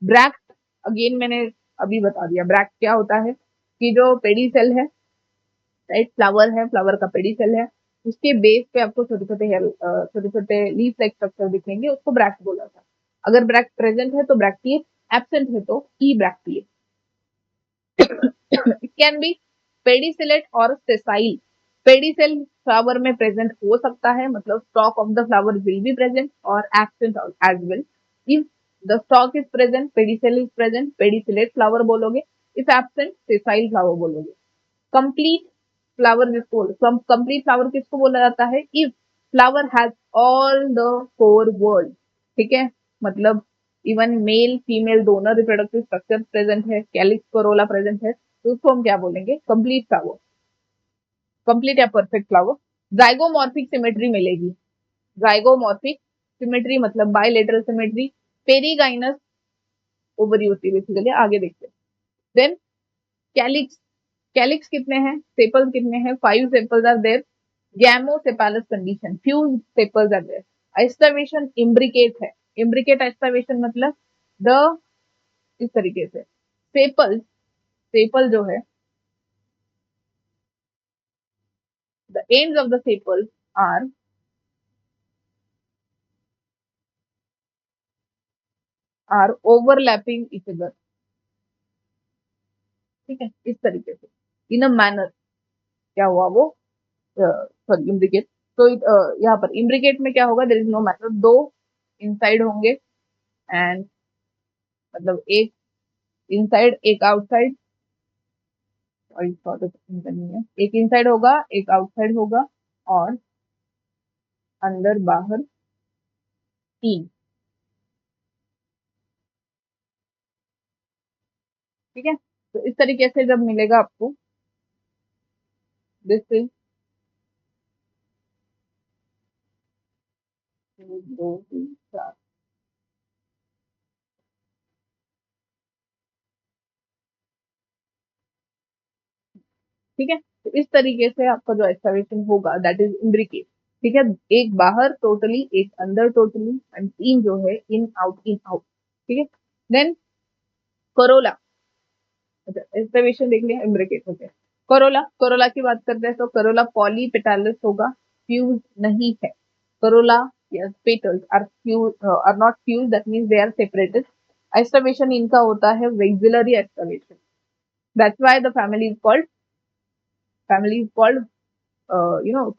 ब्रैक्ट अगेन मैंने अभी बता दिया, ब्रैक्ट क्या होता है कि जो पेडीसेल है, राइट, फ्लावर है, फ्लावर का पेडीसेल है, उसके बेस पे आपको छोटे छोटे छोटे छोटे लीफ लाइक स्ट्रक्चर दिखेंगे, उसको ब्रैक्ट बोला था। अगर ब्रैक्ट प्रेजेंट है तो ब्रैक्टिएट, एब्सेंट है तो ebracteate. It can be pedicellate और सेसाइल। पेडिसेल फ्लावर में प्रेजेंट हो सकता है, मतलब stalk of the flower will be present, और absent as well. If the stalk is present, pedicel is present, pedicellate flower बोलोगे। इफ एब्सेंट, सेसाइल फ्लावर बोलोगे। Complete flower जिसको, कंप्लीट फ्लावर किसको बोला जाता है, if flower has all the four whorl, ठीक है, मतलब इवन मेल फीमेल दोनों रिप्रोडक्टिव स्ट्रक्चर प्रेजेंट है, कैलिक्स कोरोला प्रेजेंट है, तो उसको हम क्या बोलेंगे, कंप्लीट फ्लावर, कंप्लीट या परफेक्ट फ्लावर। जाइगोमॉर्फिक सिमेट्री मिलेगी, जाइगोमॉर्फिक सिमेट्री मतलब बायलेटरल सिमेट्री, पेरीगाइनस ओवरी होती है बेसिकली, आगे देखते हैं। देन कैलिक्स, कैलिक्स कितने हैं, सेपल्स कितने हैं, 5 sepals are there, gamosepalous condition, fuse sepals are there, aestivation imbricate है, इम्ब्रिकेट एस्टावेशन मतलब द, इस तरीके से सेपल्स, सेपल जो है, the ends of the sepals are overlapping each other, ठीक है, इस तरीके से इन अ मैनर क्या हुआ वो, सॉरी इम्ब्रिकेट, तो यहाँ पर इम्ब्रिकेट में क्या होगा, देयर इज नो मैटर, दो इनसाइड होंगे एंड मतलब एक इनसाइड एक आउटसाइड, और नहीं है, एक इनसाइड होगा एक आउटसाइड होगा, और अंदर बाहर तीन, ठीक है। तो इस तरीके से जब मिलेगा आपको, दिस इज 2 3 4, ठीक है। तो इस तरीके से आपका जो एक्सकवेशन होगा दैट इज इम्ब्रिकेट, ठीक है, एक बाहर टोटली, एक अंदर टोटली, एंड तीन जो है इन आउट, ठीक है। देन कोरोला, अच्छा एक्सकवेशन देख लिया, इम्ब्रिकेट हो गया। कोरोला, कोरोला की बात करते हैं तो कोरोला पॉलीपेटालस होगा, फ्यूज नहीं है। Corolla yes petals are fuse, are not fuse, that means they are separated. Aestivation इनका होता है vexillary aestivation, that's why the family is called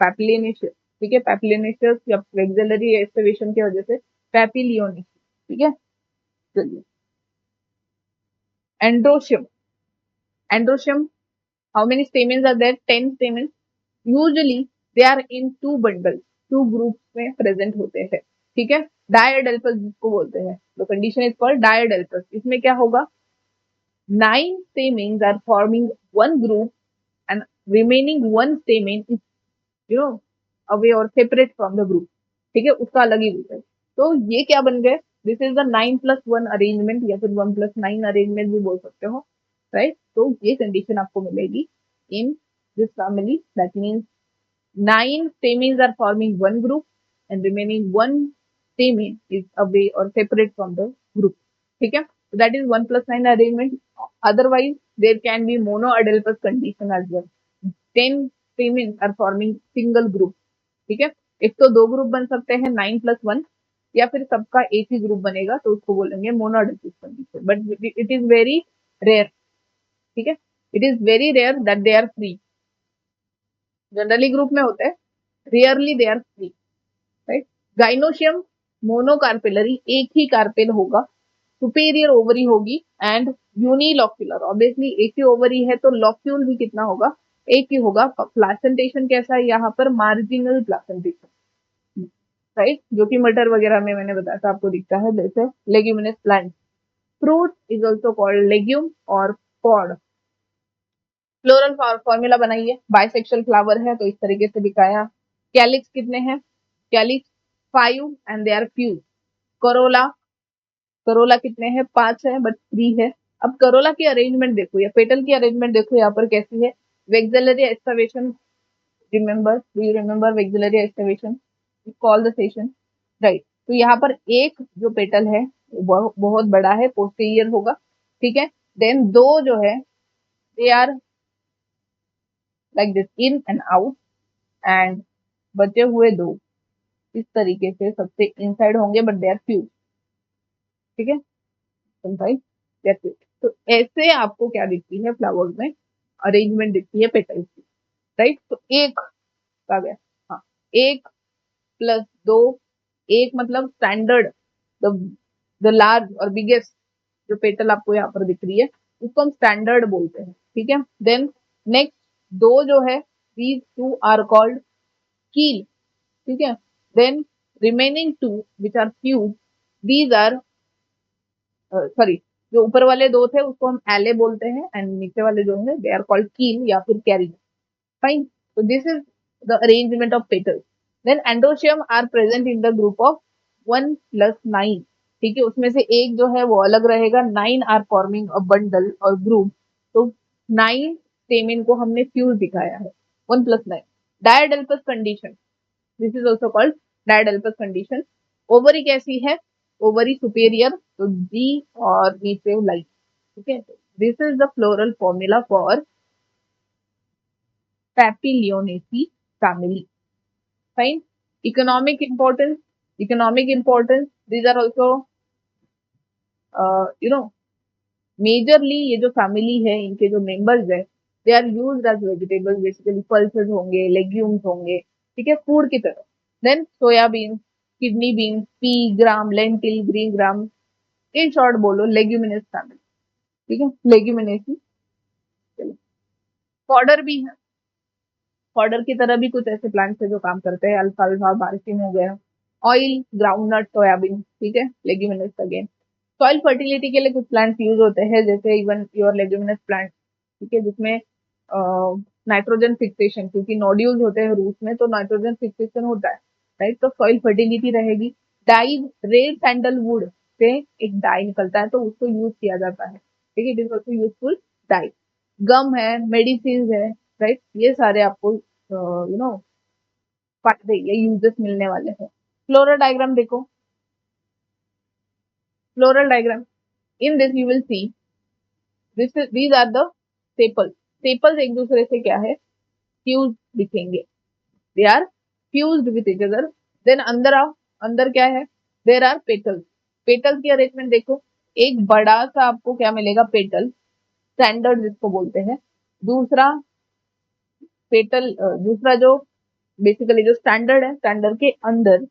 papilionaceous, ठीक है, पैपिलिनेशियस या वेक्सिलरी एक्सकवेशन की वजह से पैपिलियोनिक, ठीक है। चलिए androecium, androecium, how many stamens are there, 10 stamens, usually they are in two bundles, two groups में present होते हैं, ठीक है। डायडेल्पस जिसको बोलते हैं, the condition is called डायडेल्पस, इसमें क्या होगा, 9 stamens are forming one group and remaining one stamen is you know away और सेपरेट फ्रॉम द ग्रुप, ठीक है, उसका अलग ही ग्रुप है। तो ये क्या बन गए, दिस इज द 9+1 अरेंजमेंट, या फिर 1+9 अरेंजमेंट भी बोल सकते हो, राइट। तो ये कंडीशन आपको मिलेगी in this family, that means 9 stamens are forming one group and remaining one stamen is away or separate from the group, ठीक है। So that is 1+9 arrangement. Otherwise there can be monoadelphous condition as well, 10 stamens are forming single group, ठीक है। एक तो दो group बन सकते हैं 9+1, या फिर सबका एक ही ग्रुप बनेगा तो उसको बोलेंगे monadelphous condition, but it is very rare, ठीक है, it is very rare that they are free, generally group में होते हैं, rarely they are free, right. Gynoecium monocarpellary, एक ही कार्पेल होगा, सुपीरियर ओवरी होगी एंड यूनिलॉक्यूलर, ऑब्वियसली एक ही ओवरी है तो लॉक्यूल भी कितना होगा, एक ही होगा। प्लासेंटेशन कैसा है यहाँ पर, मार्जिनल प्लासेंटेशन, राइट, जो कि मटर वगैरह में मैंने बताया था आपको दिखता है, जैसे leguminous plant. Fruit is also called legume और पॉड। फ्लोरल फॉर्मूला बनाइए, बाइसेक्शुअल फ्लावर है तो इस तरीके से दिखाया। कैलिक्स कितने हैं, calyx 5 and they are fuse. Corolla, corolla कितने हैं, 5 है बट 3 है। अब करोला की अरेंजमेंट देखो या पेटल की अरेंजमेंट देखो यहाँ पर कैसी है, vexillary excavation, remember, do you remember vexillary excavation, call the session, right. तो यहाँ पर एक जो पेटल है वो बहुत बड़ा है, पोस्टीरियर होगा, ठीक है। देन दो जो है they are like this in and out, and बचे हुए दो इस तरीके से सबसे इनसाइड होंगे बट दे आर फ्यूज, ठीक है, इनसाइड दे आर फ्यूज। तो ऐसे आपको क्या दिखती है फ्लावर्स में, अरेंजमेंट दिखती है पेटल्स की, राइट। तो एक आ गया, हाँ, एक प्लस दो, एक मतलब स्टैंडर्ड, द द लार्ज और बिगेस्ट जो पेटल आपको यहाँ पर दिख रही है उसको हम स्टैंडर्ड बोलते हैं, ठीक है। देन नेक्स्ट दो जो है, these two are called keel, ठीक है। Then remaining two which are fuse, these are sorry, जो ऊपर वाले दो थे उसको हम एले बोलते हैं एंड नीचे वाले जो है दे आर कॉल्ड कील या फिर carry, fine. So this is the arrangement of petals. Then androecium are present in the group of 1+9, ठीक है, उसमें से एक जो है वो अलग रहेगा, 9 आर फॉर्मिंग अ बंडल और ग्रुप, तो 9 स्टेमिन को हमने फ्यूज दिखाया है, 1+9। Diadelphous condition, this is also called diadelphous condition. Ovary कैसी है, ओवरी सुपेरियर, तो जी और नीचे लाइट, ठीक है। This is the floral formula for Papilionaceae family. Fine. Economic importance, economic importance, these are also you know majorly ये जो family है इनके जो मेंबर्स है, they are used as vegetables, basically pulses होंगे, लेग्यूम्स होंगे, ठीक है, फूड की तरह। Then soybean, kidney bean, pea, gram, lentil, green gram, in short बोलो लेग्यूमिनस फैमिली, ठीक है, लेग्यूमिनेसी। फॉडर भी है, फॉडर की तरह भी कुछ ऐसे प्लांट्स है जो काम करते हैं, अल्फाल्फा, बारसिम हो गया, ऑयल, ग्राउंडनट, सोयाबीन, ठीक है, लेग्यूमिनस अगेन। सॉइल फर्टिलिटी के लिए कुछ प्लांट्स यूज होते हैं, जैसे इवन योर लेग्यूमिनस प्लांट, ठीक है, जिसमें नाइट्रोजन फिक्सेशन, क्योंकि नोड्यूल्स होते हैं रूट में, तो नाइट्रोजन फिक्सेशन होता है, राइट, तो सॉइल फर्टिलिटी रहेगी। डाई, रेड सैंडलवुड से एक डाई निकलता है, तो उसको यूज किया जाता है, ठीक है, it is also useful dye. Gum है, मेडिसिन है, राइट, ये सारे आपको फायदे या यूजेस मिलने वाले हैं। फ्लोरल डायग्राम देखो, floral diagram, in this you will see these are the sepals, sepals एक दूसरे से क्या है, फ्यूज दिखेंगे, they are fused with each other. Then अंदर आओ, अंदर क्या है, देर आर पेटल्स, पेटल्स की अरेंजमेंट देखो, एक बड़ा सा आपको क्या मिलेगा, पेटल, स्टैंडर्ड जिसको बोलते हैं। दूसरा पेटल, दूसरा जो बेसिकली जो स्टैंडर्ड है, स्टैंडर्ड के अंदर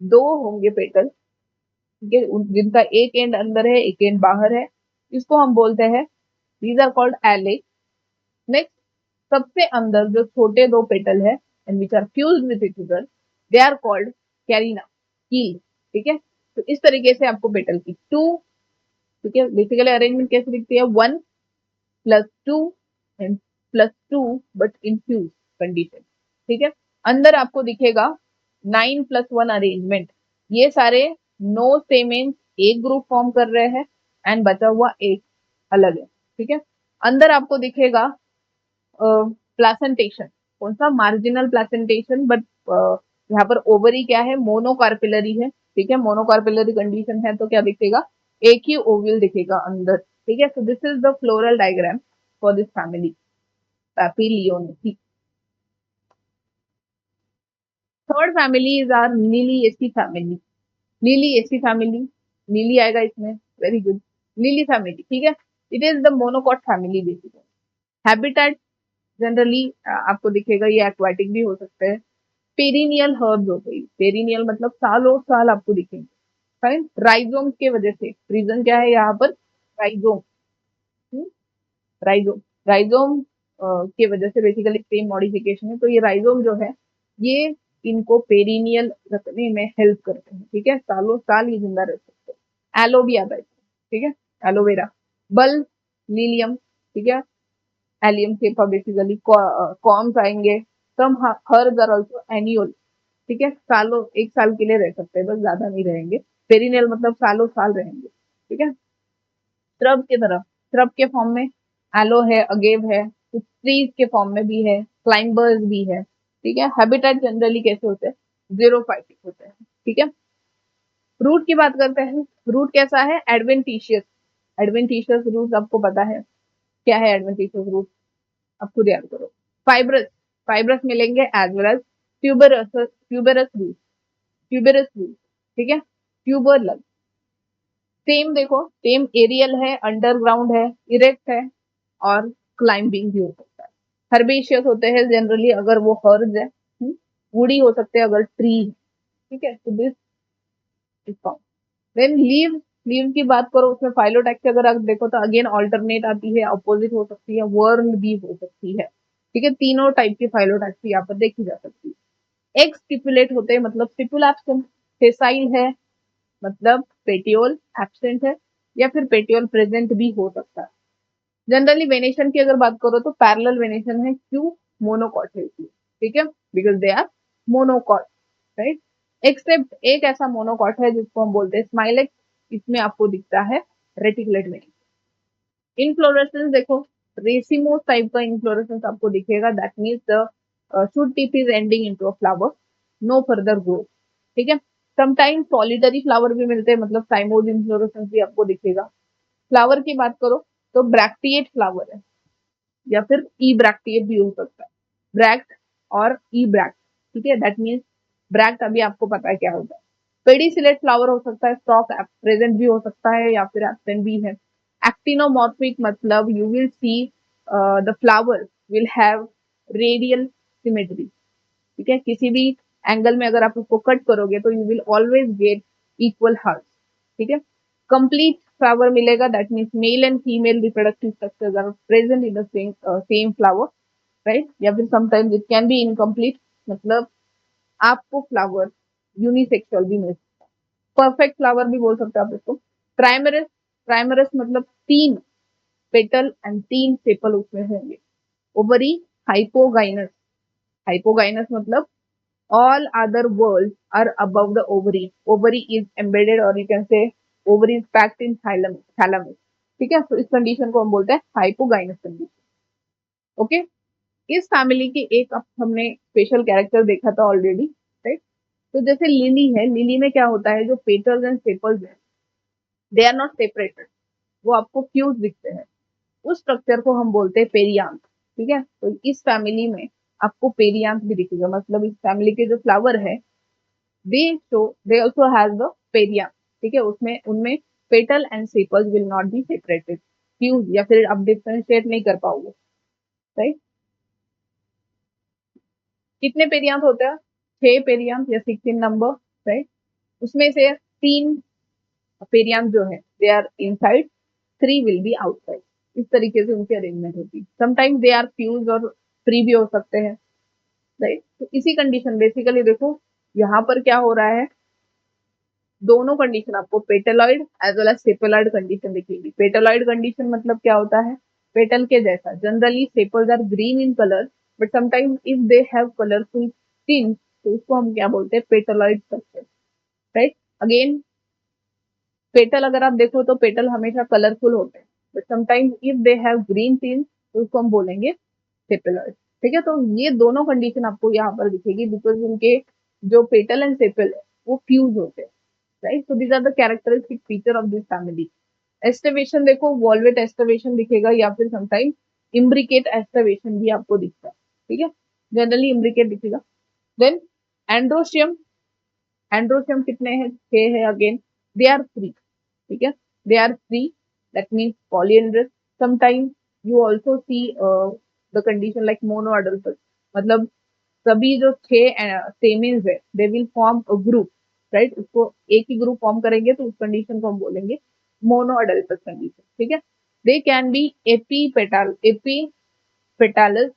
दो होंगे पेटल, ठीक है, जिनका एक एंड अंदर है, एक एंड बाहर है, इसको हम बोलते हैं, these are called alae. Next, सबसे अंदर जो छोटे दो पेटल है and which are fused with each other, they are called carina, keel, ठीक है। तो इस तरीके से आपको पेटल की टू, ठीक है, बेसिकली अरेंजमेंट कैसे दिखती है, 1+2 and +2 but in fuse condition, ठीक है। अंदर आपको दिखेगा 9+1 अरेंजमेंट, ये सारे नो सेमेंस एक ग्रुप फॉर्म कर रहे हैं एंड बचा हुआ एक अलग है, ठीक है। अंदर आपको दिखेगा प्लासेंटेशन, कौन सा, मार्जिनल प्लासेंटेशन, बट यहाँ पर ओवरी क्या है, मोनोकार्पिलरी है, ठीक है, मोनोकार्पिलरी कंडीशन है, तो क्या दिखेगा, एक ही ओव्यूल दिखेगा अंदर, ठीक है। So this is the floral diagram for this family Papilionaceae. Third family is our Liliaceae family, Liliaceae family, lily आएगा इसमें, वेरी गुड, लीली फैमिली, ठीक है। It is the monocot family basically. Habitat generally आपको दिखेगा, ये aquatic भी हो सकते हैं। पेरिनियल हर्ब्स हो गई, पेरिनियल मतलब सालों साल आपको दिखेंगे, फाइन। राइजोम के वजह से, रीजन क्या है यहाँ पर, राइजोम, राइजोम, राइजोम के वजह से बेसिकली सेम मॉडिफिकेशन है, तो ये राइजोम जो है ये इनको पेरिनियल रखने में हेल्प करते हैं, ठीक है, सालों साल ये जिंदा रह सकते हैं। एलो भी आता है, ठीक है, एलोवेरा, बल्ब, लीलियम, ठीक है, एलियम सेपा बेसिकली, कॉर्म्स आएंगे, सम हर्ब्स आर आल्सो एन्युअल, ठीक है, सालों, एक साल के लिए रह सकते हैं, बस ज्यादा नहीं रहेंगे। पेरिनियल मतलब सालों साल रहेंगे, ठीक है। श्रब की तरफ, श्रब के फॉर्म में एलो है, अगेव है, कुछ ट्रीज के फॉर्म में भी है, क्लाइंबर्स भी है, ठीक है। हैबिटेट जनरली कैसे होते हैं, जीरोफाइटिक होते हैं, ठीक है। रूट की बात करते हैं, रूट कैसा है, एडवेंटिशियस, एडवेंटिशियस रूट आपको पता है क्या है, एडवेंटिशियस रूट अब खुद याद करो। फाइब्रस, फाइब्रस मिलेंगे as well as tuberous, tuberous root, tuberous root, ठीक है, ट्यूबर लग। सेम देखो, सेम एरियल है, अंडरग्राउंड है, इरेक्ट है, और क्लाइंबिंग भी हो सकता है। हर्बेशियस होते हैं जनरली अगर वो हर्ब्स है, वुडी हो सकते हैं अगर ट्री, ठीक है, तो this is found. Then leave, leave की बात करो, उसमें फाइलोटैक्सी अगर आप देखो तो अगेन ऑल्टरनेट आती है, अपोजिट हो सकती है, वर्म भी हो सकती है, ठीक है, तीनों टाइप की फाइलोटैक्सी यहाँ पर देखी जा सकती है। एक स्टिपुलेट होते हैं मतलब स्टिपुल एब्सेंट, सेसाइल है मतलब पेटियोल एब्सेंट है, या फिर पेटियोल प्रेजेंट भी हो सकता है। जनरली वेनेशन की अगर बात करो तो पैरेलल वेनेशन है, क्यों, मोनोकॉट है इसलिए, ठीक है, because they are monocot, right. Except एक ऐसा मोनोकॉट है जिसको हम बोलते हैं स्माइलेक्स, इसमें आपको दिखता है रेटिकुलेट वेनिकल। इनफ्लोरेसेंस देखो, रेसिमोस टाइप का इनफ्लोरेसेंस आपको दिखेगा, that means the shoot tip is ending into a flower, no further growth. ठीक है, समटाइम्स सॉलिटरी फ्लावर भी मिलते हैं, मतलब साइमोज इनफ्लोरेसेंस भी आपको दिखेगा। फ्लावर की बात करो तो ब्रैक्टिएट फ्लावर है, या फिर ई ब्रैक्टिएट भी हो सकता है, ब्रैक्ट और ई ब्रैक्ट। ठीक है, दैट मीन्स ब्रैक्ट अभी आपको पता है क्या होता है। पेडिसिलेट फ्लावर हो सकता है, स्टॉक प्रेजेंट भी हो सकता है या फिर एब्सेंट भी है। एक्टिनोमॉर्फिक मतलब you will see the flower will have radial symmetry. ठीक है, किसी भी एंगल में अगर आप उसको कट करोगे तो you will always get equal heart. ठीक है, कंप्लीट फ्लावर मिलेगा, that means male and female reproductive structures are present in the same flower, right. या फिर sometimes it can be incomplete, मतलब आपको फ्लावर यूनिसेक्सुअल भी मिल सकता है, परफेक्ट फ्लावर भी बोल सकते हैं आप इसको। ट्राइमरस, ट्राइमरस मतलब तीन पेटल एंड तीन सेपल उसमें होंगे। ओवरी हाइपोगाइनस, हाइपोगाइनस मतलब all other worlds are above the ovary, ovary is embedded or you can say ovary is packed in thalamus। ठीक है, तो इस कंडीशन को हम बोलते हैं हाइपोगाइनस कंडीशन। ओके, इस फैमिली के एक अब हमने स्पेशल कैरेक्टर देखा था ऑलरेडी, राइट। तो जैसे लिली है, लिली में क्या होता है, जो पेटल्स एंड सेपल्स है दे आर नॉट सेपरेटेड, वो आपको फ्यूज दिखते हैं, उस स्ट्रक्चर को हम बोलते हैं पेरियांथ। ठीक है, तो इस फैमिली में आपको पेरियांथ भी दिखेगा, मतलब इस फैमिली के जो फ्लावर है दे show they also has the perianth. ठीक है, उसमें उनमें petal and sepals will not be separated, fuse या फिर आप डिफरेंशिएट नहीं कर पाओगे, राइट। कितने पेरियांथ होते हैं, 6 पेरियांथ या 6 इन नंबर, राइट। उसमें से 3 पेरियांथ जो है they are inside, 3 will be outside. इस तरीके से उनकी अरेंजमेंट होती है, समटाइम्स दे आर फ्यूज और फ्री भी हो सकते हैं, राइट। तो इसी कंडीशन बेसिकली देखो यहाँ पर क्या हो रहा है, दोनों कंडीशन आपको पेटेलॉइड as well as sepaloid condition दिखेगी। पेटेलॉइड कंडीशन मतलब क्या होता है, पेटल के जैसा, generally sepals are green in colour, but sometimes if they have colourful tint तो उसको हम क्या बोलते हैं, petaloid structure, right. Again petal अगर आप देखो तो पेटल हमेशा कलरफुल होते हैं, but sometimes if they have green tint तो उसको हम बोलेंगे सेपेलॉइड। ठीक है, तो ये दोनों कंडीशन आपको यहाँ पर दिखेगी, बिकॉज उनके जो पेटल एंड सेपल है वो फ्यूज होते हैं, right. So these are the characteristic feature of this family. Aestivation देखो, वॉल्वेट एस्टिवेशन दिखेगा या फिर समटाइम इम्ब्रिकेट एस्टिवेशन भी आपको दिखता है। ठीक है, जनरली इम्ब्रिकेट दिखेगा। देन एंड्रोशियम, एंड्रोशियम कितने हैं, 6 है। अगेन दे आर फ्री, ठीक है, they are free, that means polyandrous. Sometime you also see the condition like monadelphous, मतलब सभी जो 6 सेमेंस है they will form a group, right. उसको एक ही ग्रुप फॉर्म करेंगे तो उस कंडीशन को हम बोलेंगे मोनोअडल्टस कंडीशन। ठीक है, they can be epipetalous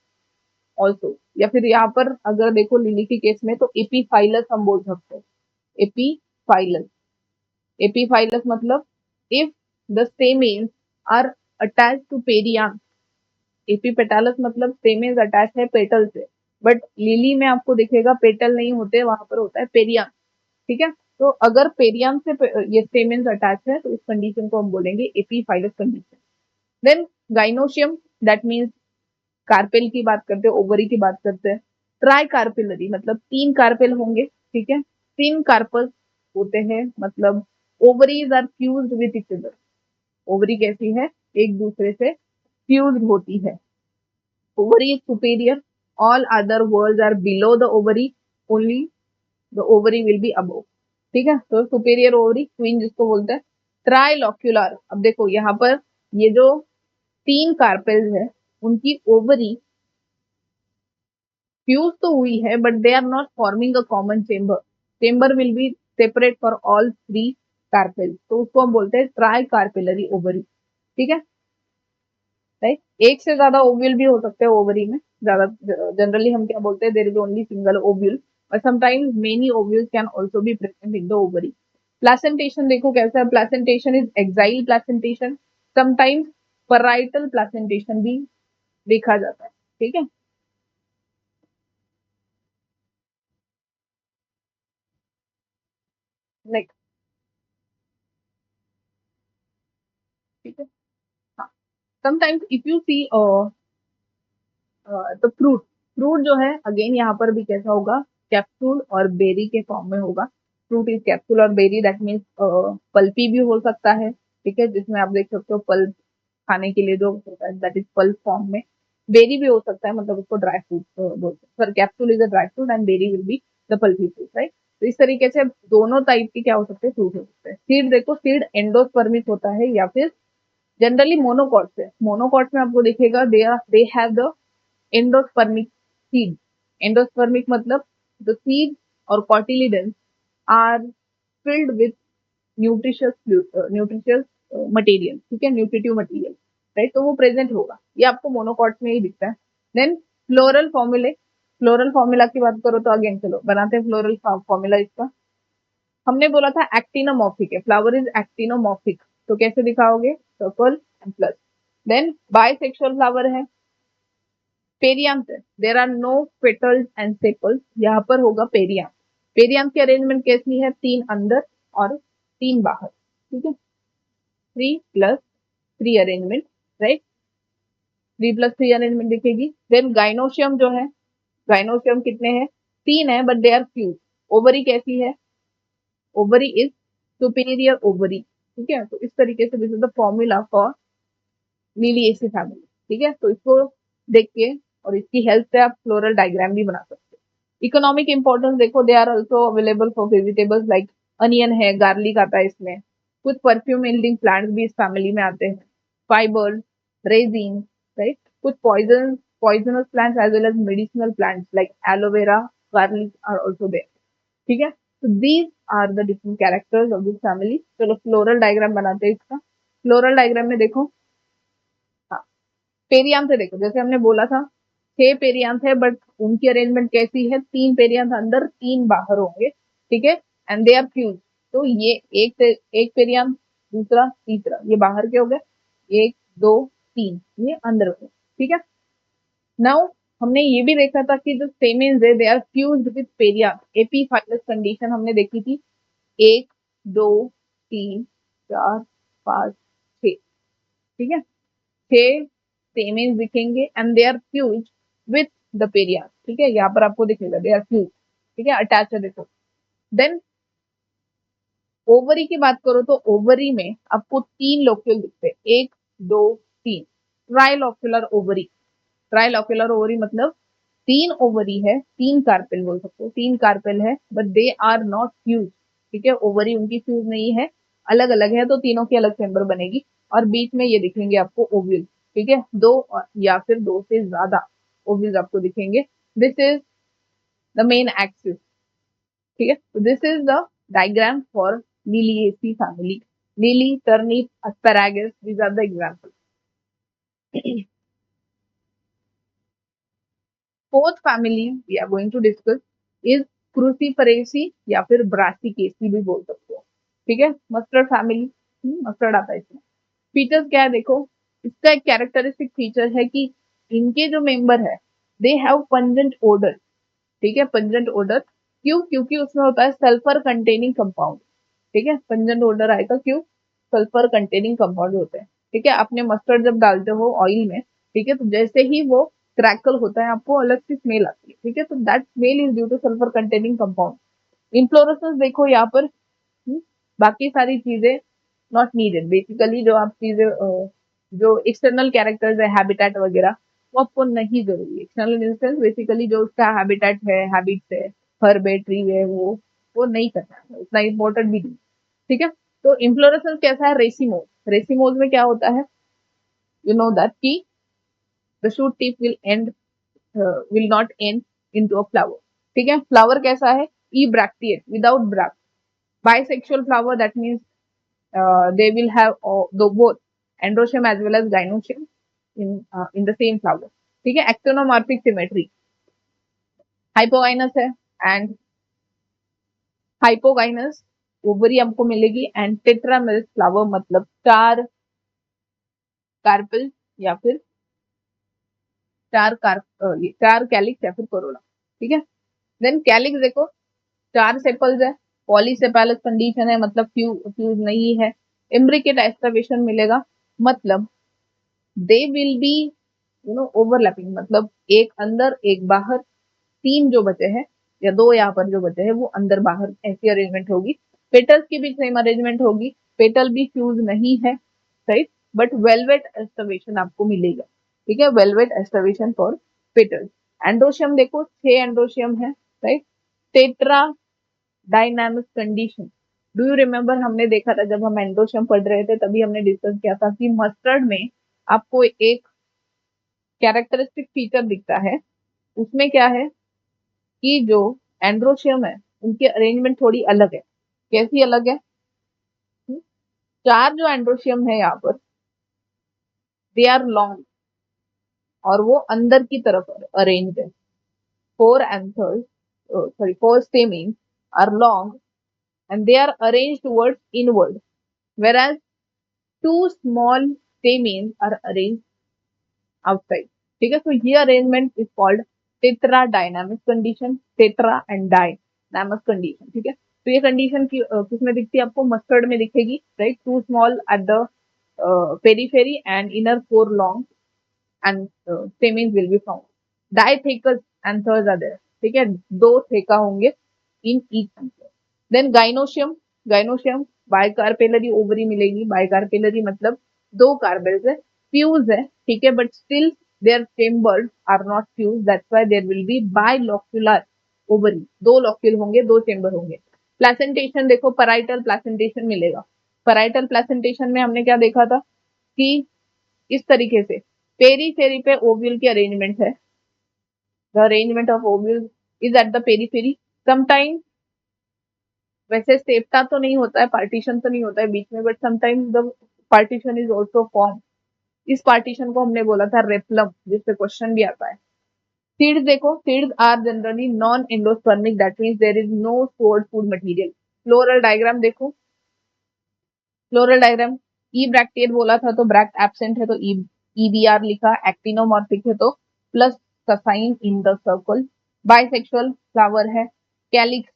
also, या फिर यहाँ पर अगर देखो लिली के केस में तो एपीफाइलस हम बोल सकते हैं, एपीफाइलस। एपीफाइलस मतलब if the stamens are attach to perianth, epipetalous मतलब stamens अटैच है पेटल से, बट लिली में आपको दिखेगा पेटल नहीं होते, वहां पर होता है पेरियांथ। ठीक है, तो अगर पेरियांथ से ये stamens अटैच है तो उस कंडीशन को हम बोलेंगे epiphyllous condition. Then gynoecium, that means carpel की बात करते हैं, ओवरी की बात करते हैं। ट्राई कार्पिलरी मतलब 3 कार्पेल होंगे, ठीक है, 3 कार्पल होते हैं, मतलब ovaries are fused with each other. Ovary कैसी है, एक दूसरे से फ्यूज्ड होती है। Ovary is superior, all other world are below the ovary, only the ovary will be above. ठीक है, तो सुपेरियर ओवरी क्वीन जिसको बोलते हैं। ट्राइलॉक्यूलर, अब देखो यहाँ पर ये जो 3 कार्पेल्स है उनकी ओवरी फ्यूज तो हुई है but they are not forming a common chamber, chamber will be separate for all 3 carpels, तो उसको हम बोलते हैं ट्राई कार्पेलरी ओवरी। ठीक है, राइट। एक से ज्यादा ओव्यूल भी हो सकते हैं ओवरी में, ज्यादा जनरली हम क्या बोलते हैं, there is only single ovule, but sometimes many ovules can also be present in the ovary. Placentation देखो कैसा है, placentation is axile placentation, sometimes parietal placentation भी देखा जाता है। ठीक है, नेक्स्ट, ठीक है। हाँ, समटाइम्स इफ यू सी तो फ्रूट, फ्रूट जो है अगेन यहाँ पर भी कैसा होगा, कैप्सूल और बेरी के फॉर्म में होगा। फ्रूट इज कैप्सूल और बेरी, दैट मीन्स पल्पी भी हो सकता है, ठीक है, जिसमें आप देख सकते हो पल्प खाने के लिए जो होता है दैट इज पल्प फॉर्म में। बेरी भी हो सकता है, मतलब उसको ड्राई फ्रूट बोलते हैं, sir capsule is a dry fruit and berry will be the pulpy fruit, right. तो इस तरीके से दोनों टाइप के क्या हो सकते हैं, फ्रूट हो सकते हैं। सीड देखो, सीड एंडोस्पर्मिक होता है या फिर जनरली मोनोकॉट्स है। मोनोकॉट्स में आपको दिखेगा they have the endospermic seed. Endospermic मतलब the seed or cotyledons are filled with nutritious material, ठीक है, nutritive material, राइट। तो वो प्रेजेंट होगा, ये आपको मोनोकॉट्स में ही दिखता है। देन फ्लोरल फॉर्मूले, फ्लोरल फॉर्मूला की बात करो तो अगेन चलो बनाते हैं फ्लोरल फॉर्मूला इसका। हमने बोला था एक्टिनोमॉर्फिक है, फ्लावर इज एक्टिनोमॉर्फिक, तो कैसे दिखाओगे, circle and plus. Then bisexual flower है, पेरियांथ है, there are no petals and sepals, यहाँ पर होगा पेरियांथ। पेरियांथ की अरेंजमेंट कैसी है, तीन अंदर और तीन बाहर, ठीक है, 3+3 अरेंजमेंट, राइट, 3+3 अरेंजमेंट दिखेगी। देन गाइनोशियम जो है, गाइनोशियम कितने हैं, तीन है but they are few. Ovary कैसी है, ओवरी इज सुपीरियर ओवरी, ठीक है। तो इस तरीके से this is the formula for Liliaceae family, ठीक है। तो इसको देख के और इसकी हेल्प से आप फ्लोरल डायग्राम भी बना सकते हो। इकोनॉमिक इंपॉर्टेंस देखो, they are also available for vegetables like onion है, गार्लिक आता है इसमें, कुछ परफ्यूम यील्डिंग प्लांट्स भी इस फैमिली में आते हैं, फाइबर्स, रेजिन, राइट, कुछ poisonous plants as well as medicinal plants like aloe vera, garlic are also there, ठीक है। तो these are the different characters of this family. चलो फ्लोरल डायग्राम बनाते हैं इसका। फ्लोरल डायग्राम में देखो, हाँ, पेरियांथ है, देखो जैसे हमने बोला था 6 पेरियांथ है बट उनकी अरेंजमेंट कैसी है, 3 पेरियांथ अंदर 3 बाहर होंगे, ठीक है, एंड दे आर फ्यूज। तो ये एक पेरियांथ, दूसरा, तीसरा, ये बाहर के हो गए, 1 2 3, ये अंदर हो गए, ठीक है। नाउ हमने ये भी देखा था कि जो सेमेन्स है they are fused with perianth, epiphyllous condition हमने देखी थी, 1 2 3 4 5 6, ठीक है, 6 सेमेन्स दिखेंगे and they are fuse with the perianth, ठीक है, यहाँ पर आपको दिखेगा दे आर फ्यूज, ठीक है, अटैच है देखो। देन ओवरी की बात करो तो ओवरी में आपको 3 लोक्यूल दिखते हैं, 1 2 3, ट्राइलोक्युलर ओवरी। ट्राइलोक्युलर ओवरी मतलब 3 ओवरी है, 3 कार्पेल बोल सकते हो, 3 कार्पेल है but they are not fuse, ठीक है, ओवरी उनकी फ्यूज नहीं है, अलग अलग है, तो तीनों की अलग चेम्बर बनेगी। और बीच में ये दिखेंगे आपको ओव्यूल, ठीक है, या फिर दो से ज्यादा ओव्यूल्स आपको दिखेंगे। This is the main axis, ठीक है। तो this is the diagram for Liliaceae family, lily, turnip, asparagus, these are the example. Fourth family we are going to discuss is Cruciferae या फिर ब्रासिकेसी भी बोल सकते हो, ठीक है, मस्टर्ड फैमिली, मस्टर्ड आता है इसमें। फीचर्स क्या है देखो, इसका एक कैरेक्टरिस्टिक फीचर है कि इनके जो मेंबर है दे हैव पंजेंट ओडर, ठीक है, पंजेंट ओडर, क्यों, क्योंकि उसमें होता है सल्फर कंटेनिंग कंपाउंड, ठीक है, पंजेंट ओडर आएगा क्यों, सल्फर कंटेनिंग कंपाउंड होते हैं, ठीक है। आपने मस्टर्ड जब डालते हो ऑयल में, ठीक है, तो जैसे ही वो क्रैकल होता है आपको अलग सी स्मेल आती है, ठीक है, तो that smell is due two sulphur containing compound. Inflorescence देखो यहाँ पर, बाकी सारी चीजें नॉट नीडेड, बेसिकली जो आप चीजें जो एक्सटर्नल कैरेक्टर्स है, हैबिटेट वगैरह, वो आपको नहीं जरूरी। एक्सटर्नल इन सेंस बेसिकली जो उसका हैबिटेट है, हैबिट्स है, हर्ब है, ट्री है, वो नहीं करना है, उतना इम्पोर्टेंट भी नहीं, ठीक है। तो इन्फ्लोरेसेंस कैसा है, रेसिमोज, रेसिमोज में क्या होता है, यू नो दैट की the shoot tip will not end into a flower, ठीक है। फ्लावर कैसा है, ebracteate without bract, bisexual flower, that means they will have both androecium as well as gynoecium in the same flower, ठीक है। एक्टोनोमॉर्फिक symmetry, hypogynous है and hypogynous ovary हमको मिलेगी and tetramerous flower मतलब 4 कार्पेल या फिर 4 कैलिक्स या फिर कोरोला, ठीक है। देन कैलिक्स देखो 4 सेपल्स है, पॉलीसेफेलस कंडीशन है मतलब फ्यूज नहीं है। इम्ब्रिकेट एस्टावेशन मिलेगा मतलब दे विल बी ओवरलैपिंग, मतलब एक अंदर एक बाहर, तीन जो बचे हैं या दो यहाँ पर जो बचे हैं वो अंदर बाहर, ऐसी अरेंजमेंट होगी। पेटल्स की भी सेम अरेंजमेंट होगी, पेटल भी फ्यूज नहीं है, राइट, बट वेलवेट एस्टावेशन आपको मिलेगा, ठीक है, वेलवेट एस्टावेशन फॉर पेटल्स। एंड्रोशियम देखो 6 एंड्रोशियम है, right. Tetra dynamic condition, do you remember हमने देखा था जब हम एंड्रोशियम पढ़ रहे थे तभी हमने डिस्कस किया था कि मस्टर्ड में आपको एक कैरेक्टरिस्टिक फीचर दिखता है, उसमें क्या है कि जो एंड्रोशियम है उनकी अरेंजमेंट थोड़ी अलग है। कैसी अलग है? हम्म, चार जो एंड्रोशियम है यहाँ पर दे आर लॉन्ग और वो अंदर की तरफ अरेंज है। Four anthers, sorry, four stamen are long and they are arranged towards inward, whereas two small stamens are arranged outside, ठीक है। तो ये arrangement is called tetra dynamic condition, tetra and dynamic condition, ठीक है। तो ये condition की किसमें दिखती है आपको? मस्टर्ड में दिखेगी, right. Two small at the periphery and inner four long and stamens will be found. Dithecous anthers are there, ठीक है, दो थेका होंगे in each anther. Then gynoecium, gynoecium bicarpellary ovary मिलेगी। बाइकार्पेलरी मतलब दो कार्पेल्स है, फ्यूज है, ठीक है, but still there chambers are not fuse, that's why there will be bilocular ovary, दो लॉक्यूल होंगे, दो चेम्बर होंगे। प्लेसेंटेशन देखो, पैराइटल प्लेसेंटेशन मिलेगा। पैराइटल प्लेसेंटेशन में हमने क्या देखा था कि इस तरीके से पेरीफेरी पे ओव्यूल की अरेंजमेंट है, the arrangement of ovule is eight the periphery. Sometime वैसे सेप्टा तो नहीं होता है, पार्टीशन तो नहीं होता है बीच में, but sometimes the partition is also form. इस पार्टीशन को हमने बोला था रेप्लम, जिसपे क्वेश्चन भी आता है। सीड्स देखो, seeds are generally non endospermic, that means there is no stored food material. Floral diagram देखो, फ्लोरल डायग्राम ई ब्रैक्टेट बोला था तो ब्रैक्ट एब्सेंट है तो ईबीआर लिखा, एक्टिनोमॉर्फिक है तो plus sign in the circle. Bisexual flower है, कैलिक्स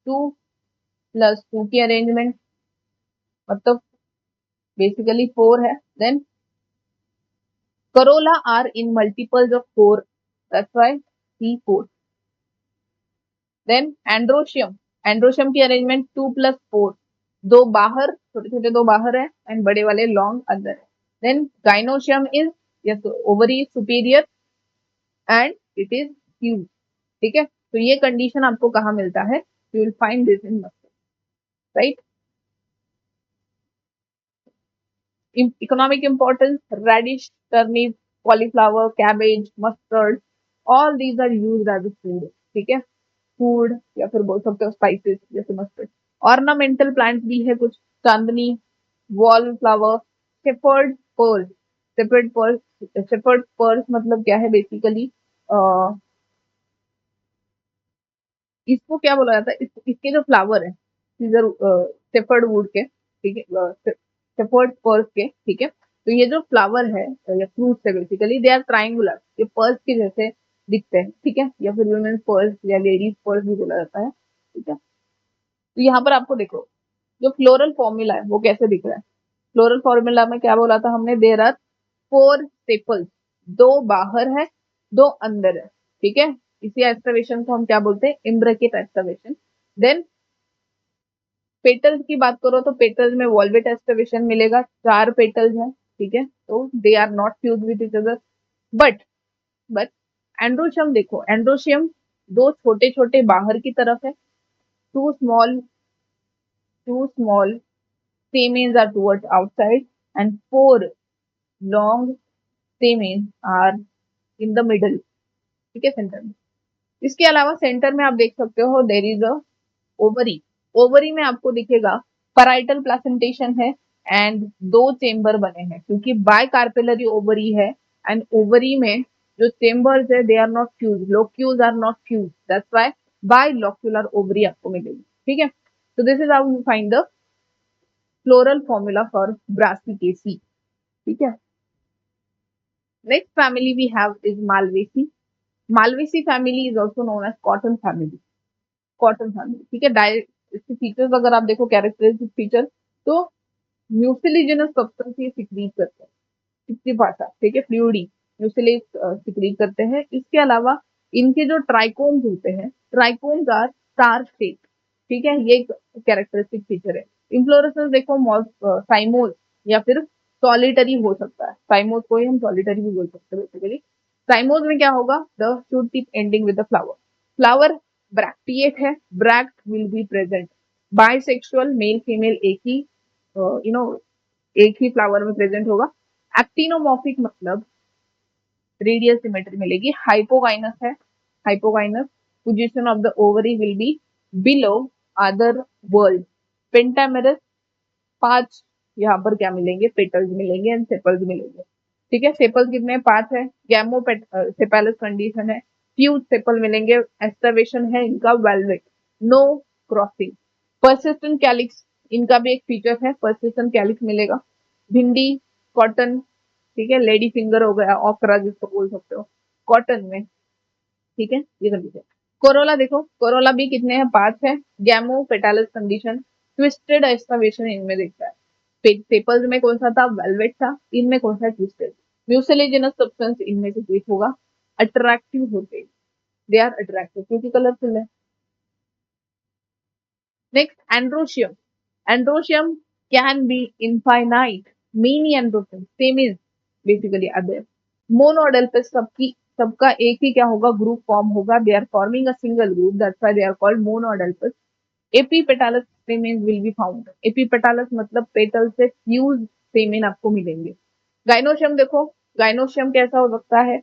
2+2 की अरेंजमेंट, मतलब बेसिकली 4 है। Then corolla are in multiples of 4, that's why C4. Then androecium, androecium की अरेंजमेंट 2+4, दो बाहर, छोटे छोटे दो बाहर है एंड बड़े वाले लॉन्ग अंदर है। Then gynoecium is, yes, ovary superior and it is fuse, ठीक है। तो ये कंडीशन आपको कहाँ मिलता है? You will find this in mustard, right. Economic importance, radish, turnip, cauliflower, cabbage, mustard, all these are used as a food, ठीक है, फूड या फिर बोल सकते हो स्पाइसेस जैसे मस्टर्ड। ऑर्नामेंटल प्लांट्स भी है कुछ, चांदनी, wallflower, shepherd purse. Shepherd purse, shepherd purse मतलब क्या है बेसिकली, इसको क्या बोला जाता है, इसके जो फ्लावर है सीजर, शेफर्ड वुड के, ठीक है, शेफर्ड पर्ल्स के, ठीक है। तो ये जो फ्लावर है या फ्रूट्स है बेसिकली दे आर ट्राइंगुलर, ये पर्ल्स के जैसे दिखते हैं, ठीक है, या फिर वुमेन्स पर्ल्स या लेडीज पर्ल्स भी बोला जाता है, ठीक है। तो यहाँ पर आपको देखो जो फ्लोरल फॉर्मूला है वो कैसे दिख रहा है। फ्लोरल फॉर्मूला में क्या बोला था हमने? देयर आर 4 सेपल्स, दो बाहर है दो अंदर है, ठीक है। इसी एस्टिवेशन को हम क्या बोलते हैं? इम्ब्रेकेट एस्टिवेशन। देन पेटल्स की बात करो तो पेटल्स में वॉल्वेट एस्टिवेशन मिलेगा, 4 पेटल्स हैं, ठीक है, तो they are not fuse with each other. But but androecium देखो, एंड्रोशियम दो छोटे छोटे बाहर की तरफ है, two small, two small stamens are towards outside and 4 long stamens are in the middle, ठीक है, सेंटर में। इसके अलावा सेंटर में आप देख सकते हो there is a ovary, ovary में आपको दिखेगा पैराइटल प्लेसेंटेशन है एंड दो चेम्बर बने हैं, क्योंकि बाय कार्पेलरी ओवरी है एंड ओवरी में जो चेम्बर्स है they are not fuse, locules are not fuse, that's why bilocular ovary आपको मिलेगी, ठीक है। तो this is how you find the floral formula for Brassicaceae, ठीक है। Next family we have is Malvaceae. Malvaceae family is also known as cotton family, cotton family, ठीक है। इसके फीचर्स अगर आप देखो, कैरेक्टरिस्टिक फीचर, तो म्यूसिलीजिनस सब्सटेंस ये सिक्रीट करते हैं, किसकी भाषा, ठीक है, फ्लूइडी म्यूसिलेज सिक्रीट करते हैं। इसके अलावा इनके जो ट्राइकोम्स होते हैं, ट्राइकोम्स आर स्टार शेप, ठीक है, ये एक कैरेक्टरिस्टिक फीचर है। इन्फ्लोरेसेंस देखो, साइमोस या फिर सॉलिटरी हो सकता है, साइमोस को ही हम सॉलिटरी भी बोल सकते हैं बेसिकली। साइमोस में क्या होगा, the shoot tip ending with the flower, flower bracteate है, bract will be present, bisexual, male female एक ही यू नो एक ही फ्लावर में प्रेजेंट होगा। एक्टिनोमॉर्फिक मतलब रेडियल सिमेट्री मिलेगी। हाइपोगाइनस है, hypogynous, position of the ovary will be below other whorl. Pentamerous, 5 यहाँ पर क्या मिलेंगे, पेटल्स मिलेंगे एंड सेपल्स मिलेंगे, ठीक है। सेपल्स कितने, 5 है। गैमो सेपेलस कंडीशन है, फ्यूज सेपल मिलेंगे, एस्टर्वेशन है इनका valvate, no crossing. Persistent calyx, इनका भी एक फीचर है, परसिस्टेंट कैलिक्स मिलेगा। भिंडी, कॉटन, ठीक है, लेडी फिंगर हो गया, ऑकरा जिसको बोल सकते हो, कॉटन में, ठीक है, ये कंडीशन। कोरोला देखो, कोरोला भी कितने हैं, 5 है। गैमो पेटालस कंडीशन, ट्विस्टेड एस्टावेशन इनमें दिखता है। पेपर्स में कौन सा था, वेलवेट था, इनमें कौन सा ट्विस्टेड। म्यूसिलेजिनस सब्सटेंस इनमें से ट्विस्ट होगा। अट्रैक्टिव होते, दे आर अट्रैक्टिव क्योंकि कलरफुल है। Next, androecium, androecium can be infinite, many androecium same is basically other. Monadelphous सबकी सबका एक ही क्या होगा, ग्रुप फॉर्म होगा, they are forming a single group, that's why they are called monadelphous. Epipetalous stamen will be found, epipetalous मतलब petal से fuse stamen आपको मिलेंगे। गाइनोशियम देखो, गाइनोशियम कैसा हो सकता है,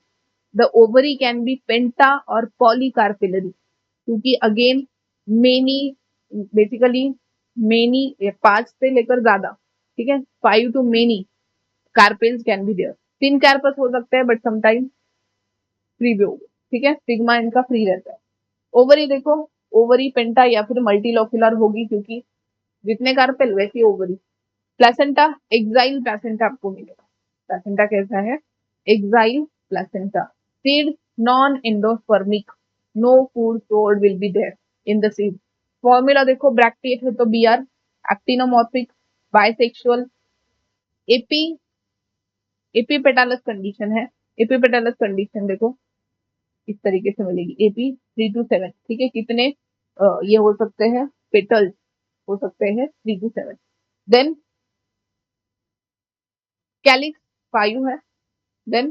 the ovary can be penta और पॉलीकार्पिलरी, क्योंकि अगेन मेनी, बेसिकली मेनी 5 से लेकर ज्यादा, ठीक है, 5 to many carpels can be there. 3 carpels हो सकते हैं बट समटाइम फ्री भी होगा, ठीक है, सिग्मा इनका फ्री रहता है। ओवरी देखो, ओवरी पेंटा या फिर मल्टीलोक्युलर होगी, क्योंकि जितने कार्पेल वैसी ओवरी। प्लेसेंटा, एक्साइल प्लेसेंटा आपको मिलेगा। प्लेसेंटा कैसा है, axile placenta. Seed, non endospermic, no food stored will be there in the seed. Formula देखो, ब्रैक्टिएट है तो B R, actinomorphic, bisexual, epi epipetalous condition है। एपीपेटालस कंडीशन देखो इस तरीके से मिलेगी, एपी 3 to 7, ठीक है, कितने ये हो सकते हैं, पेटल्स हो सकते हैं 3 to 7। देन कैलिक्स 5 है। देन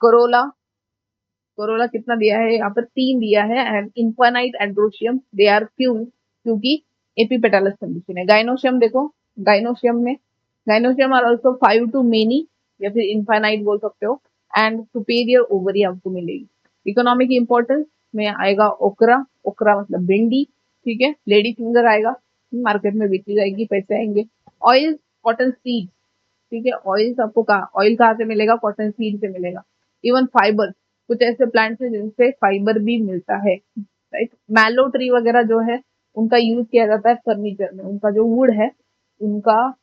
कोरोला, कोरोला कितना दिया है यहाँ पर, 3 दिया है। And infinite androecium, they are few, क्योंकि एपीपेटालस कंडीशन है। गाइनोशियम देखो, गाइनोशियम में, gynoecium are also 5 to many या फिर इन्फानाइट बोल सकते हो। एंड सुपेरियर ओवरी आपको मिलेगी। इकोनॉमिक इंपॉर्टेंस में आएगा ओकरा, ओकरा मतलब भिंडी, ठीक है, लेडी फिंगर आएगा, मार्केट में बेची जाएगी, पैसे आएंगे। ऑयल, कॉटन सीड, ठीक है, ऑयल आपको कहा, ऑयल कहाँ से मिलेगा, कॉटन सीड से मिलेगा। इवन फाइबर, कुछ ऐसे प्लांट्स हैं जिनसे फाइबर भी मिलता है, राइट। मैलो ट्री वगैरह जो है उनका यूज किया जाता है फर्नीचर में, उनका जो वुड है उनका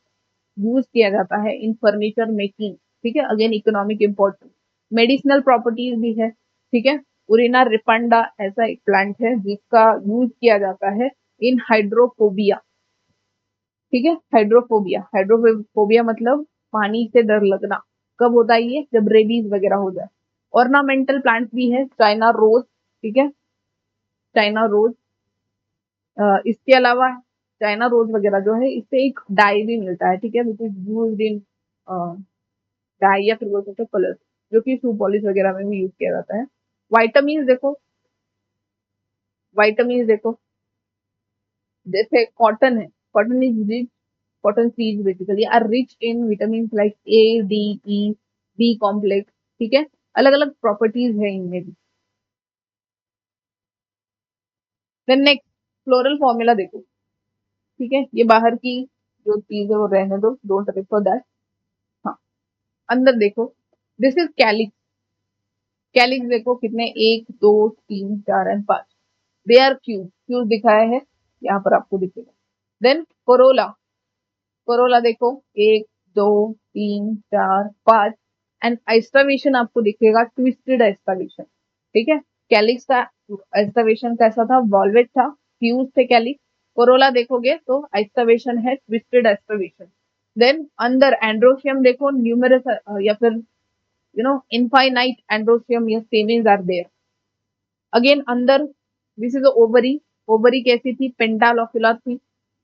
यूज किया जाता है इन फर्नीचर मेकिंग, ठीक है। Again economic importance, medicinal properties भी है, ठीक है। उरिना रिपंडा ऐसा एक प्लांट है जिसका यूज किया जाता है इन हाइड्रोफोबिया, ठीक है, हाइड्रोफोबिया, हाइड्रोफोबिया मतलब पानी से डर लगना। कब होता है ये, जब रेबीज वगैरह हो जाए। ऑर्नामेंटल प्लांट्स भी है, चाइना रोज, ठीक है, चाइना रोज। इसके अलावा चाइना रोज वगैरह जो है इससे एक डाई भी मिलता है, ठीक है, which is used in dye या फिर बोल सकते कलर, जो कि शू पॉलिश वगैरह में भी यूज किया जाता है। वाइटामिन देखो, वाइटामिन देखो, जैसे कॉटन है, cotton is rich, cotton seeds basically are rich in vitamins like A, D, E, B complex, ठीक है, अलग अलग प्रॉपर्टीज है इनमें भी। देन नेक्स्ट, फ्लोरल फॉर्मूला देखो, ठीक है, ये बाहर की जो चीज है वो रहने दो, डोंट रेफर दैट। हाँ, अंदर देखो, दिस इज कैलिक्स, कैलिक्स देखो कितने, 1 2 3 4 and 5, they are fuse, fuse दिखाया है यहाँ पर आपको दिखेगा। देन कोरोला, कोरोला देखो, 1 2 3 4 5, एंड एस्टावेशन आपको दिखेगा ट्विस्टेड एस्टावेशन, ठीक है। कैलिक्स का एस्टावेशन कैसा था, वॉल्वेट था, फ्यूज थे कैलिक्स, कोरोला देखोगे तो एस्टवेशन है, ट्विस्टेड एस्टवेशन। देन अंदर एंड्रोशियम देखो, न्यूमरस या फिर इनफाइनाइट एंड्रोशियम या सेमेन्स आर देयर। अगेन अंदर दिस इज ओवरी। ओवरी कैसी थी? पेंटालोक्यूलर थी।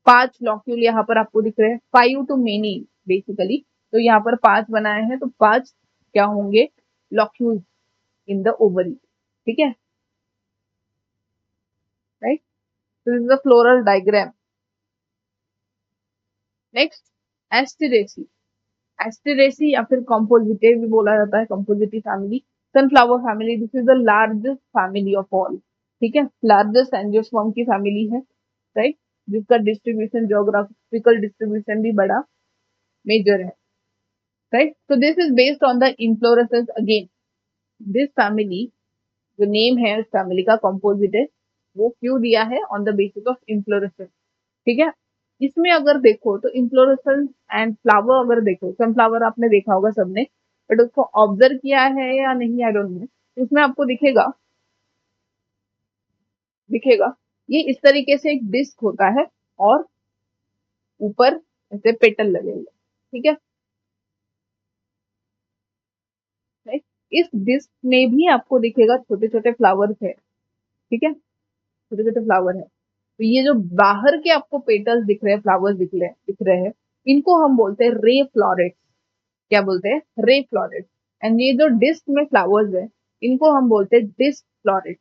5 लॉक्यूल यहाँ पर आपको दिख रहे हैं, 5 टू मेनी बेसिकली। तो यहाँ पर 5 बनाए हैं, तो 5 क्या होंगे? Locule in the ovary. ठीक है, right. This is the floral diagram. Next, Asteraceae. Asteraceae या फिर कॉम्पोजिटे भी बोला जाता है, Compositae family. Sunflower family, this is the largest family of all. ठीक है, लार्जेस्ट एंजियोस्पर्म की फैमिली है, राइट, जिसका डिस्ट्रीब्यूशन, ज्योग्राफिकल डिस्ट्रीब्यूशन भी बड़ा मेजर है, राइट। तो this is based on the inflorescence. Again this family, जो नेम है उस फैमिली का कॉम्पोजिट है, वो क्यों दिया है? On the basis of inflorescence. ठीक है, इसमें अगर देखो तो इन्फ्लोरेसेंस एंड फ्लावर, अगर देखो सनफ्लावर आपने देखा होगा सबने, बट उसको ऑब्जर्व किया है या नहीं आई डोंट नो। उसमें आपको दिखेगा, दिखेगा ये इस तरीके से एक डिस्क होता है और ऊपर ऐसे पेटल लगे हुए। ठीक है, right? इस डिस्क में भी आपको दिखेगा छोटे छोटे फ्लावर्स है। ठीक है, छोटे छोटे फ्लावर है। तो ये जो बाहर के आपको पेटल्स दिख रहे हैं, फ्लावर्स दिख रहे हैं, इनको हम बोलते हैं रे फ्लोरेट्स। क्या बोलते हैं? Ray florets. एंड ये जो डिस्क में फ्लावर्स है, इनको हम बोलते हैं डिस्क फ्लोरेट्स।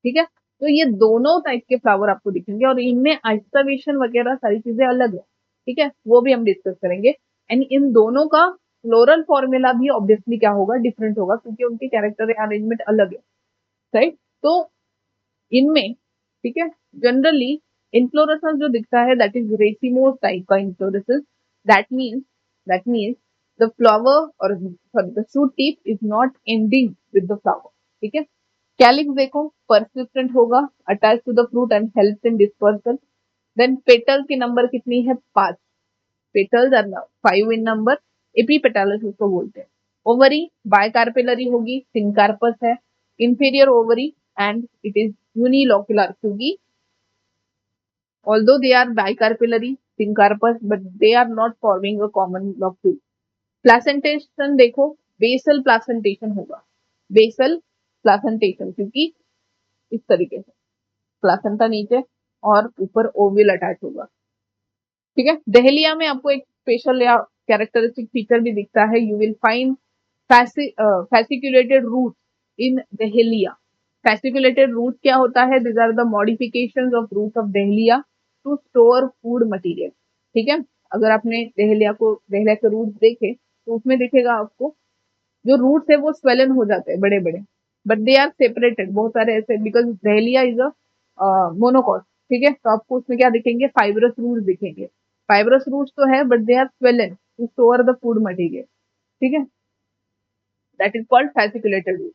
ठीक है, तो ये दोनों टाइप के फ्लावर आपको दिखेंगे और इनमें आइसोलेशन वगैरह सारी चीजें अलग है। ठीक है, वो भी हम डिस्कस करेंगे। एंड इन दोनों का फ्लोरल फॉर्मूला भी ऑब्वियसली क्या होगा? डिफरेंट होगा, क्योंकि उनके कैरेक्टर अरेंजमेंट अलग है, राइट। तो इनमें, ठीक है, जनरली इन्फ्लोरेसेंस जो दिखता है दैट इज रेसिमोस टाइप का inflorescence. That means the flower और sorry the shoot tip is not ending with the flower. ठीक है, कैलिक्स देखो परसिस्टेंट होगा, attach to the fruit and helps in dispersal. Then petal की number कितनी है? 5। Petals are 5 in number. Epipetalous उसको बोलते हैं। ओवरी बायकार्पेलरी होगी, सिंकार्पस है। Inferior ovary and it is unilocular, क्योंकि although they are bicarpellary syncarpus but they are not forming a common locule। Placentation देखो, बेसल प्लासेंटेशन होगा, बेसल प्लासेंटेशन, क्योंकि इस तरीके से प्लासेंटा नीचे और ऊपर ओवल अटैच होगा। ठीक है, दहलिया में आपको एक स्पेशल या कैरेक्टरिस्टिक फीचर भी दिखता है। You will find fasciculated roots in dahlia। fasciculated root क्या होता है? these are the modifications of roots of dahlia to store food material। ठीक है, अगर आपने दहलिया के रूट देखे तो उसमें दिखेगा आपको, जो रूट्स है वो स्वेलन हो जाते हैं बड़े बड़े, बट दे आर सेपरेटेड, बहुत सारे ऐसे, because dahlia is a monocot. ठीक है, तो आपको उसमें क्या दिखेंगे? फाइब्रस रूट्स दिखेंगे। फाइब्रस रूट्स तो है but they are swollen to store the food material. ठीक है, that is called fasciculated root.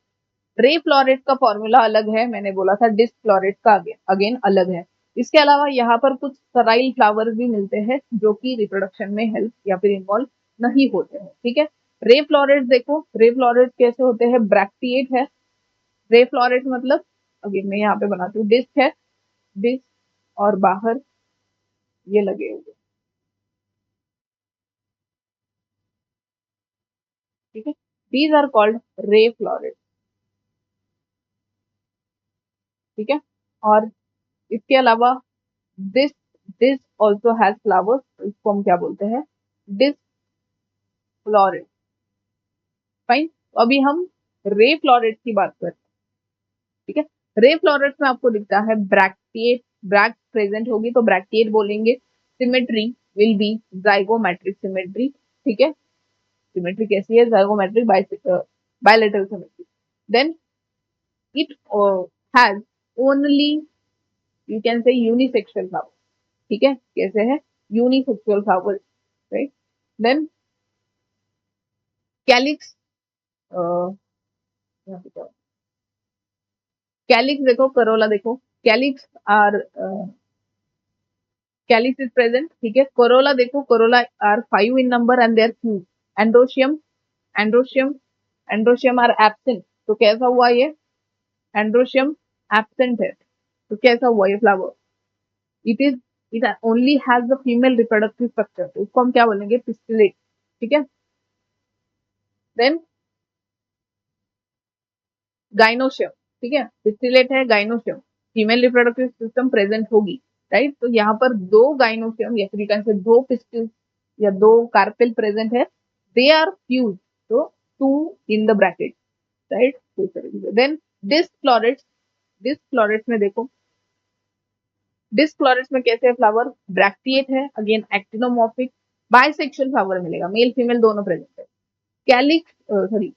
Ray floret का फॉर्मूला अलग है, मैंने बोला था। डिस्क फ्लोरेट का अगेन अलग है। इसके अलावा यहाँ पर कुछ सराइल फ्लावर्स भी मिलते हैं जो कि रिप्रोडक्शन में हेल्प या फिर इन्वॉल्व नहीं होते हैं। ठीक है, रे फ्लोरेट देखो, रे फ्लोरेट कैसे होते हैं? ब्रैक्टिएट है। रे फ्लोरेट मतलब, अगेन मैं यहाँ पे बनाती हूँ, डिस्क है, डिस्क और बाहर ये लगे हुए। ठीक है, these are called ray floret. ठीक है, और इसके अलावा this this also has flowers, इसको हम क्या बोलते हैं? Dish flow rate. फाइन, तो अभी हम रे फ्लोरेट की बात करते हैं। ठीक है, रे फ्लोरेट में आपको दिखता है ब्रैक्टिएट, ब्रैक प्रेजेंट होगी तो ब्रैक्टिएट बोलेंगे। Symmetry will be zygomorphic symmetry. ठीक है, सिमेट्री कैसी है? Zygomorphic, bilateral symmetry. Then it has only, you can say unisexual flower. ठीक है, कैसे है? Unisexual flower, right. Then calyx, calyx देखो, करोला देखो, calyx are calyx is present. ठीक है, कोरोला देखो, corolla are 5 in number and they are few. Androecium, androecium androecium are absent. तो कैसा हुआ ये? एंड्रोशियम एब्सेंट है, तो कैसा हुआ ये flower? It is it only has the female reproductive structure, तो उसको हम क्या बोलेंगे, पिस्टिलेट। ठीक है। देन गाइनोशियम, ठीक है, पिस्टिलेट है, gynoecium, female reproductive system present होगी, राइट। तो यहाँ पर दो गाइनोशियम या फिर से दो पिस्टिल या दो कार्पेल प्रेजेंट है, दे आर फ्यूज, तो two in the bracket, right. Then disc florets, disc florets में देखो, डिस्क फ्लोरेट्स में कैसे है फ्लावर, ब्रैक्टिएट है, अगेन एक्टिनोमॉर्फिक, बाइसेक्सुअल फ्लावर मिलेगा, मेल फीमेल दोनों प्रेजेंट है, कैलिक्स सॉरी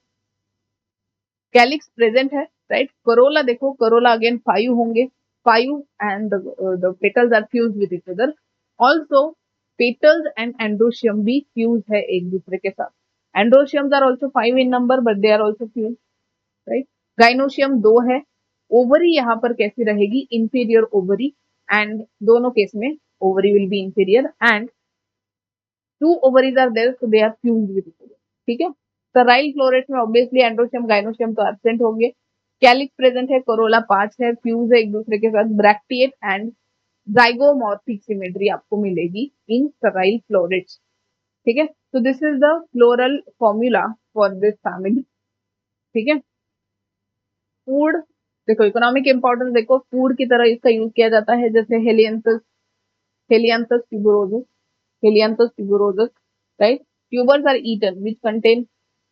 कैलिक्स प्रेजेंट है, राइट। करोला देखो, करोला अगेन 5 होंगे, 5 and the petals are fuse with each other, also petals and androecium भी फ्यूज है एक दूसरे के साथ, एंड्रोशियम्स are also 5 in number but they are also fuse, right. Gynoecium 2 है, ओवरी यहाँ पर कैसी रहेगी, इंफीरियर ओवरी, एंड दोनों केस में ovary will be inferior and two ovaries are there so they are fused with each other, ठीक है। Sterile florets में ऑब्वियसली एंड्रोशियम गाइनोशियम तो एब्सेंट होंगे, कैलिक्स प्रेजेंट है, कोरोला 5 है, फ्यूज है एक दूसरे के साथ, ब्रैक्टिएट एंड जाइगोमॉर्फिक सिमेट्री आपको मिलेगी इन सराइल फ्लोरेट्स, ठीक है। तो this is the floral formula for this family, ठीक है। फूड देखो, इकोनॉमिक इंपॉर्टेंस देखो, फूड की तरह इसका यूज किया जाता है, जैसे Helianthus, Helianthus tuberosus, Helianthus tuberosus, right. Tubers are eaten which contain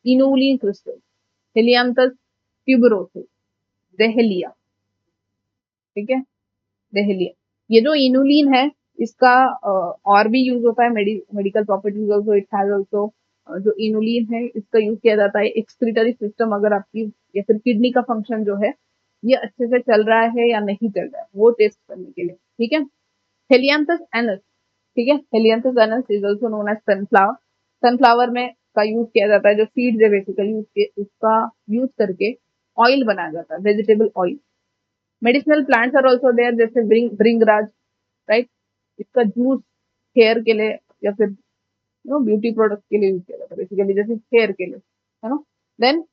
inulin crystal, Helianthus tuberosus, dahlia, ठीक है, दहलिया। ये जो इनुलिन है, इसका और भी यूज होता है, medical properties also it has also, जो इनुलिन है इसका यूज किया जाता है एक्सक्रीटरी सिस्टम, अगर आपकी या फिर किडनी का फंक्शन जो है ये अच्छे से चल रहा है या नहीं चल रहा है वो टेस्ट करने के लिए, ठीक है। हेलियांथस एनस, ठीक है, Helianthus annuus is also known as sunflower, sunflower में का यूज किया जाता है, जो सीड्स है बेसिकली उसका यूज करके ऑयल बनाया जाता है, vegetable oil. Medicinal plants are also there, जैसे भृंगराज, राइट, इसका जूस हेयर के लिए या फिर ब्यूटी प्रोडक्ट के लिए यूज किया जाता है, बेसिकली जैसे हेयर के लिए, है ना। देन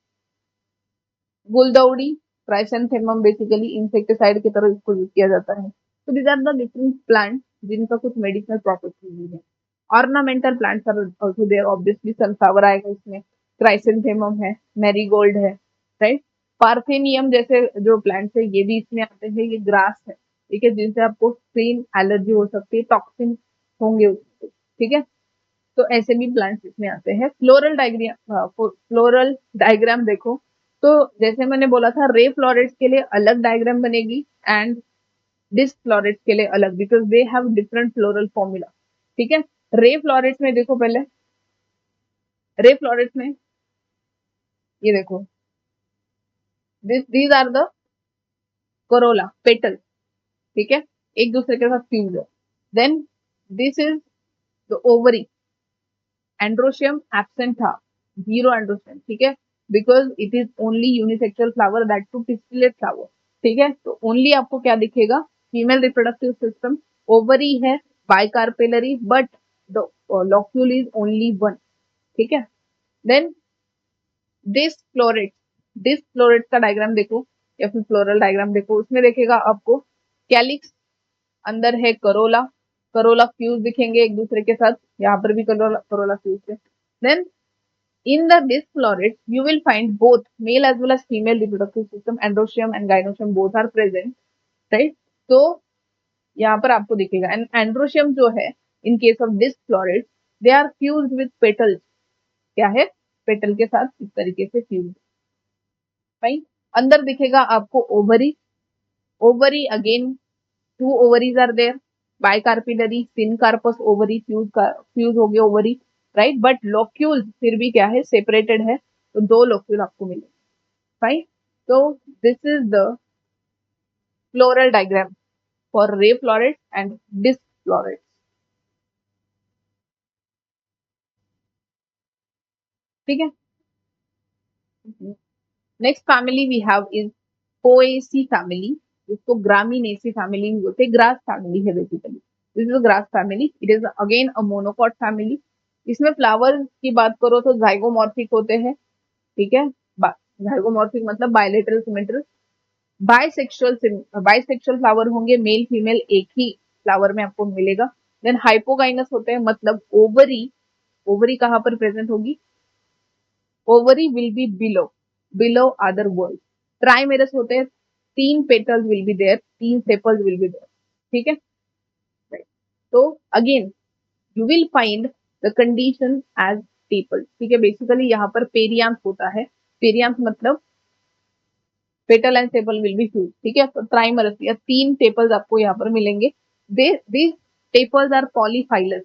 गुलदाउडी, क्राइसेंथेमम, बेसिकली इंसेक्टिसाइड की तरह इसको यूज किया जाता है। तो these are the different plant जिनका कुछ मेडिसिनल प्रॉपर्टीज भी है। Ornamental plants are also there, obviously sunflower आएगा इसमें, क्राइसेंथेमम है, मैरीगोल्ड है, राइट। पार्थेनियम जैसे जो प्लांट्स है ये भी इसमें आते हैं, ये ग्रास है, ठीक है, जिनसे आपको स्किन एलर्जी हो सकती है, टॉक्सिन होंगे उससे, ठीक है। तो ऐसे भी प्लांट्स इसमें आते हैं। फ्लोरल डायग्राम देखो, तो जैसे मैंने बोला था, रे फ्लोरेट्स के लिए अलग डायग्राम बनेगी एंड डिस्क फ्लोरेट्स के लिए अलग, because they have different floral formula, ठीक है। रे फ्लोरेट्स में देखो, पहले रे फ्लोरेट्स में ये देखो, these are the corolla petal, ठीक है, एक दूसरे के साथ फ्यूज है। Then this is the ovary, androecium absent था, जीरो एंड्रोशियम, ठीक है, because it is only unisexual flower, that too pistillate flower, ठीक है। तो ओनली आपको क्या दिखेगा, फीमेल रिप्रोडक्टिव सिस्टम, ओवरी है, bicarpellary, but the locule is only one, ठीक है। Then disc floret, disc floret का डायग्राम देखो या फिर फ्लोरल डायग्राम देखो, उसमें देखेगा आपको कैलिक्स, अंदर है करोला, करोला फ्यूज दिखेंगे एक दूसरे के साथ, यहाँ पर भी करोला करोला फ्यूज है। Then in the disc floret, you will find both male as well as female reproductive system, androecium and gynoecium both are present, right? तो यहाँ पर आपको दिखेगा, एंड एंड्रोशियम जो है in case of disc floret, they are fuse with petals, क्या है, petal के साथ इस तरीके से फ्यूज, राइट। अंदर दिखेगा आपको ovary, ovary again two ovaries are there, bicarpellary, syncarpous ovary, fuse हो गया ओवरी, राइट, बट लोक्यूल फिर भी क्या है, सेपरेटेड है, तो दो लोक्यूल आपको मिले, राइट। तो this is the floral diagram for ray floret and disc floret, ठीक है। Next family we have is poaceae family, इसको ग्रामीनेसी फैमिली बोलते हैं, ग्रास फैमिली है basically, this is grass family, it is again a monocot family. इसमें flower की बात करो तो जाइगोमॉर्फिक होते हैं, ठीक है, जाइगोमॉर्फिक मतलब बायलेटरल सिमेट्रल, बाइसेक्सुअल फ्लावर होंगे, मेल फीमेल एक ही फ्लावर में आपको मिलेगा। देन हाइपोगाइनस होते हैं, मतलब ओवरी, ओवरी कहाँ पर प्रेजेंट होगी, ovary will be below, below other whorl. Trimerous होते हैं, तीन पेटल्स विल बी देयर, तीन सेपल्स विल बी देयर, ठीक है। Right. तो again you will find the condition as tepal, ठीक है। बेसिकली यहाँ पर पेरियांथ होता है, पेरियांथ मतलब petal and sepal will be fuse, ठीक है। तो ट्राइमरस या तीन टेपल्स आपको यहाँ पर मिलेंगे। These tepals are polyphyllous,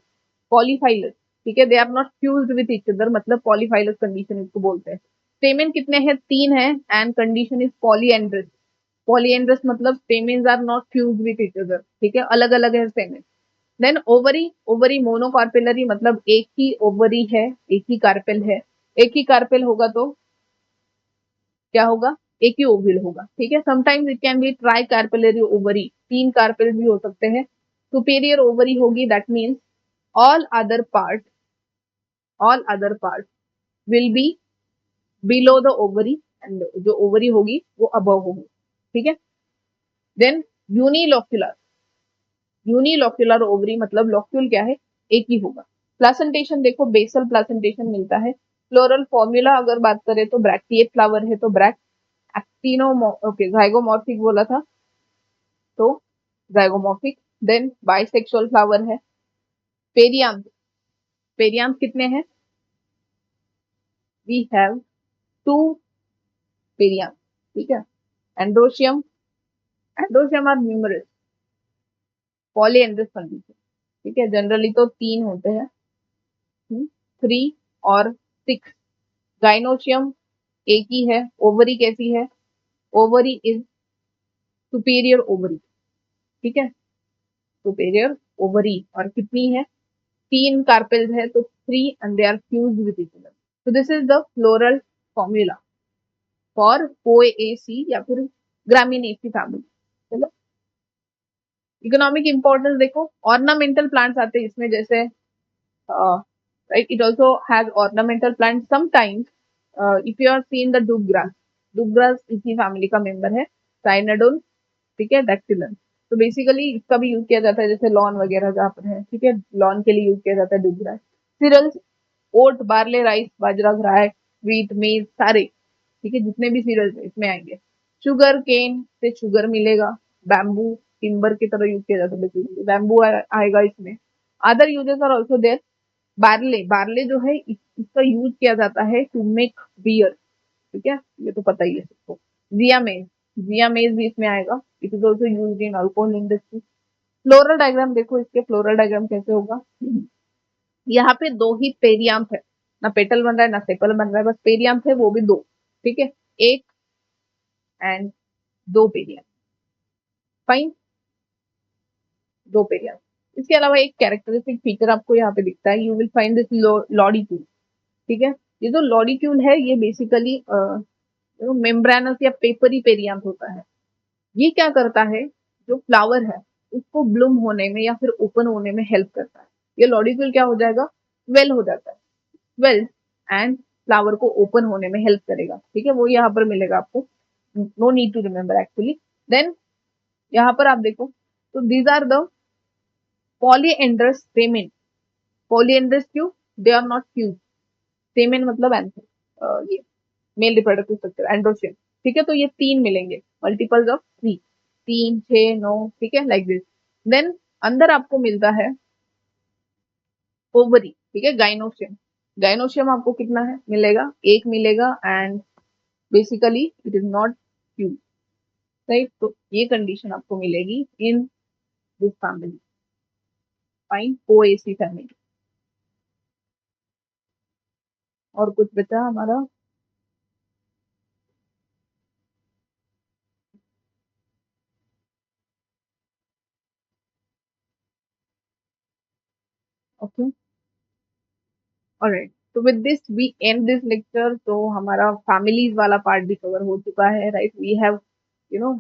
polyphyllous, ठीक है। They are not fused with each other, मतलब पॉलीफाइलस कंडीशन इसको बोलते हैं। स्टेमेन कितने हैं, तीन है, and condition is polyandrous. Polyandrous मतलब stamens are not fused with each other, ठीक है, अलग अलग है stamen. Then ovary, ovary monocarpellary, मतलब एक ही ओवरी है, एक ही कार्पेल है। एक ही कार्पेल होगा तो क्या होगा, एक ही ओव्यूल होगा, ठीक है। Sometimes it can B try carpellary ovary, तीन कार्पेल भी हो सकते हैं। सुपीरियर ओवरी होगी, that means all other part, all other part will be below the ovary, and जो ओवरी होगी वो अबव होगी, ठीक है। देन यूनिलोक्युलर, यूनिलोक्युलर ओवरी मतलब लोक्यूल क्या है, एक ही होगा। प्लासेंटेशन देखो, बेसल प्लासेंटेशन मिलता है। फ्लोरल फॉर्मूला अगर बात करें तो ब्रैक्टिएट फ्लावर है तो ब्रैक, एक्टिनो, ओके जाइगोमॉर्फिक बोला था तो जाइगोमॉर्फिक। देन बाइसेक्सुअल फ्लावर है। पेरियांथ, पेरियांथ कितने हैं, वी हैव टू पेरियांथ, ठीक है। Androecium, androecium are numerous, polyandrous condition, ठीक है। जनरली तो तीन होते हैं, थ्री और सिक्स। गाइनोशियम एक ही है। ओवरी कैसी है, ओवरी इज सुपीरियर ओवरी, ठीक है, सुपीरियर ओवरी। और कितनी है, तीन कार्पेल्स है तो three, and they are fused with each other. So this is the floral formula for Poaceae या फिर Gramineaceae family। चलो, इकोनॉमिक इंपॉर्टेंस देखो, ऑर्नामेंटल प्लांट्स आते हैं इसमें, जैसे right, it also has ornamental plant sometimes. If you are seen the डुबग्रास, डुबग्रास इसी फैमिली का मेंबर है, साइनाडोन, ठीक है, डैक्टिलम। तो बेसिकली इसका भी यूज किया जाता है, जैसे लॉन वगैरह जहाँ पर है, ठीक है, लॉन के लिए यूज किया जाता है डुबग्रास। सीरियल्स, ओट, बार्ले, राइस, बाजरा, ग्राय, व्हीट, मेज, सारे, ठीक है, जितने भी सीरियल्स है इसमें आएंगे। शुगर केन से शुगर मिलेगा। बैम्बू टिम्बर की तरह यूज किया जाता है, बेसिकली बैम्बू आएगा इसमें। Other uses are also there. Barley, barley जो है इसका यूज किया जाता है टू मेक बियर, ठीक है, ये तो पता ही है सबको। जिया मेज, जिया मेज भी इसमें आएगा, it is also use in alcohol industry. Floral diagram देखो, इसके फ्लोरल डायग्राम कैसे होगा। यहाँ पे दो ही पेरियांथ है, ना पेटल बन रहा है ना सेपल बन रहा है, बस पेरियांथ है, वो भी दो, ठीक है, एक एंड दो पेरियांथ, फाइन, दो पेरियांथ। इसके अलावा एक कैरेक्टरिस्टिक फीचर आपको यहाँ पे दिखता है, यू विल फाइंड दिस लॉडिक्यूल, ठीक है। ये जो लॉडिक्यूल है ये बेसिकली मेम्ब्रानस या पेपरी पेरियांथ होता है। ये क्या करता है, जो फ्लावर है उसको ब्लूम होने में या फिर ओपन होने में हेल्प करता है। ये लॉडिक्यूल क्या हो जाएगा, स्वेल हो जाता है, स्वेल, एंड फ्लावर को ओपन होने में हेल्प करेगा, ठीक है, वो यहाँ पर मिलेगा आपको, no need to remember actually. Then यहाँ पर आप देखो, तो these are the polyandrous stamen. Polyandrous क्यों, they are not fuse, stamen मतलब एंथर, ये मेल रिप्रोडक्टिव स्ट्रक्चर एंड्रोशियम, ठीक है। तो ये तीन मिलेंगे, मल्टीपल्स ऑफ थ्री, तीन, छह, नौ, ठीक है, लाइक दिस। देन अंदर आपको मिलता है ओवरी, ठीक है, गाइनोशियम। गाइनोशियम आपको कितना है मिलेगा, एक मिलेगा, and basically it is not fuse, right. तो ये कंडीशन आपको मिलेगी in this family, fine, poaceae family. और कुछ बचा हमारा, ओके, ऑलराइट। तो with this we end this lecture. तो हमारा फैमिलीज वाला पार्ट भी कवर हो चुका है, right. We have you know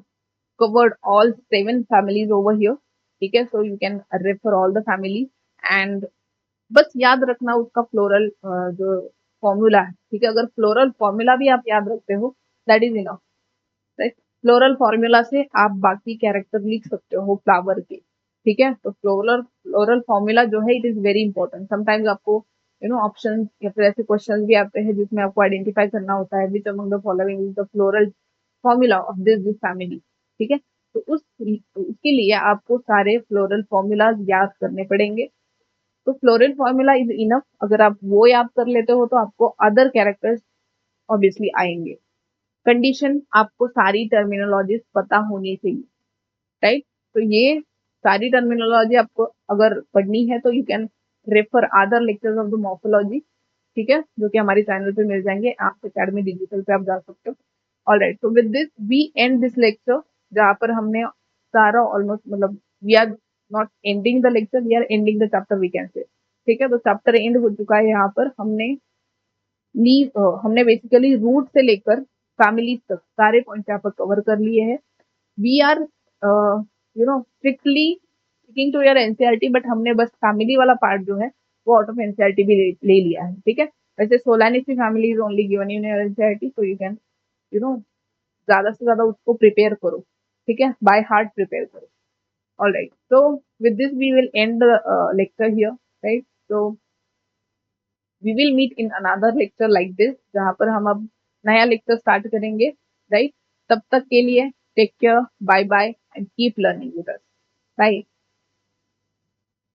covered all seven families over here, ठीक है। so you can refer all the families, and बस याद रखना उसका फ्लोरल जो फॉर्मूला है, ठीक है। अगर फ्लोरल फॉर्मूला भी आप याद रखते हो, that is enough, right. Floral formula से आप बाकी कैरेक्टर लिख सकते हो फ्लावर के, ठीक है। तो फ्लोरल फ्लोरल फॉर्मूला जो है it is very important. Sometimes आपको ऑप्शन या फिर ऐसे क्वेश्चन भी आते हैं जिसमें आपको आइडेंटिफाई करना होता है which among the following is the floral formula of this family. ठीक है। तो उसके लिए आपको सारे फ्लोरल फॉर्मूलाज याद करने पड़ेंगे। तो फ्लोरल फॉर्मूला इज इनफ। अगर आप वो याद कर लेते हो तो आपको अदर कैरेक्टर्स ऑब्वियसली आएंगे। कंडीशन, आपको सारी टर्मिनोलॉजीज पता होनी चाहिए, राइट। तो ये सारी टर्मिनोलॉजी आपको अगर पढ़नी है तो you can refer other lectures of the morphology, ठीक है, जो कि हमारी चैनल पे मिल जाएंगे। आप अकेडमी डिजिटल पे आप जा सकते हो। All right, so with this we end this lecture, जहाँ पर हमने सारा ऑलमोस्ट मतलब we are not ending the lecture, we are ending the chapter we can say. ठीक है, तो चैप्टर एंड हो चुका है। यहाँ पर हमने बेसिकली रूट से लेकर फैमिली तक सारे पॉइंट यहाँ पर कवर कर लिए हैं। We are strictly sticking to your NCERT, but हमने बस फैमिली वाला पार्ट जो है वो आउट ऑफ एनसीईआरटी भी ले लिया है। ठीक है। वैसे Solanaceae family is only given in your NCERT, so you can you know ज्यादा से ज्यादा उसको प्रिपेयर करो। ठीक है, बाय हार्ट प्रिपेयर करो। All right, so with this we will end the lecture here, right. So we will meet in another lecture like this, जहां पर हम अब नया लेक्चर स्टार्ट करेंगे, राइट। तब तक के लिए take care, bye bye and keep learning with us. Bye.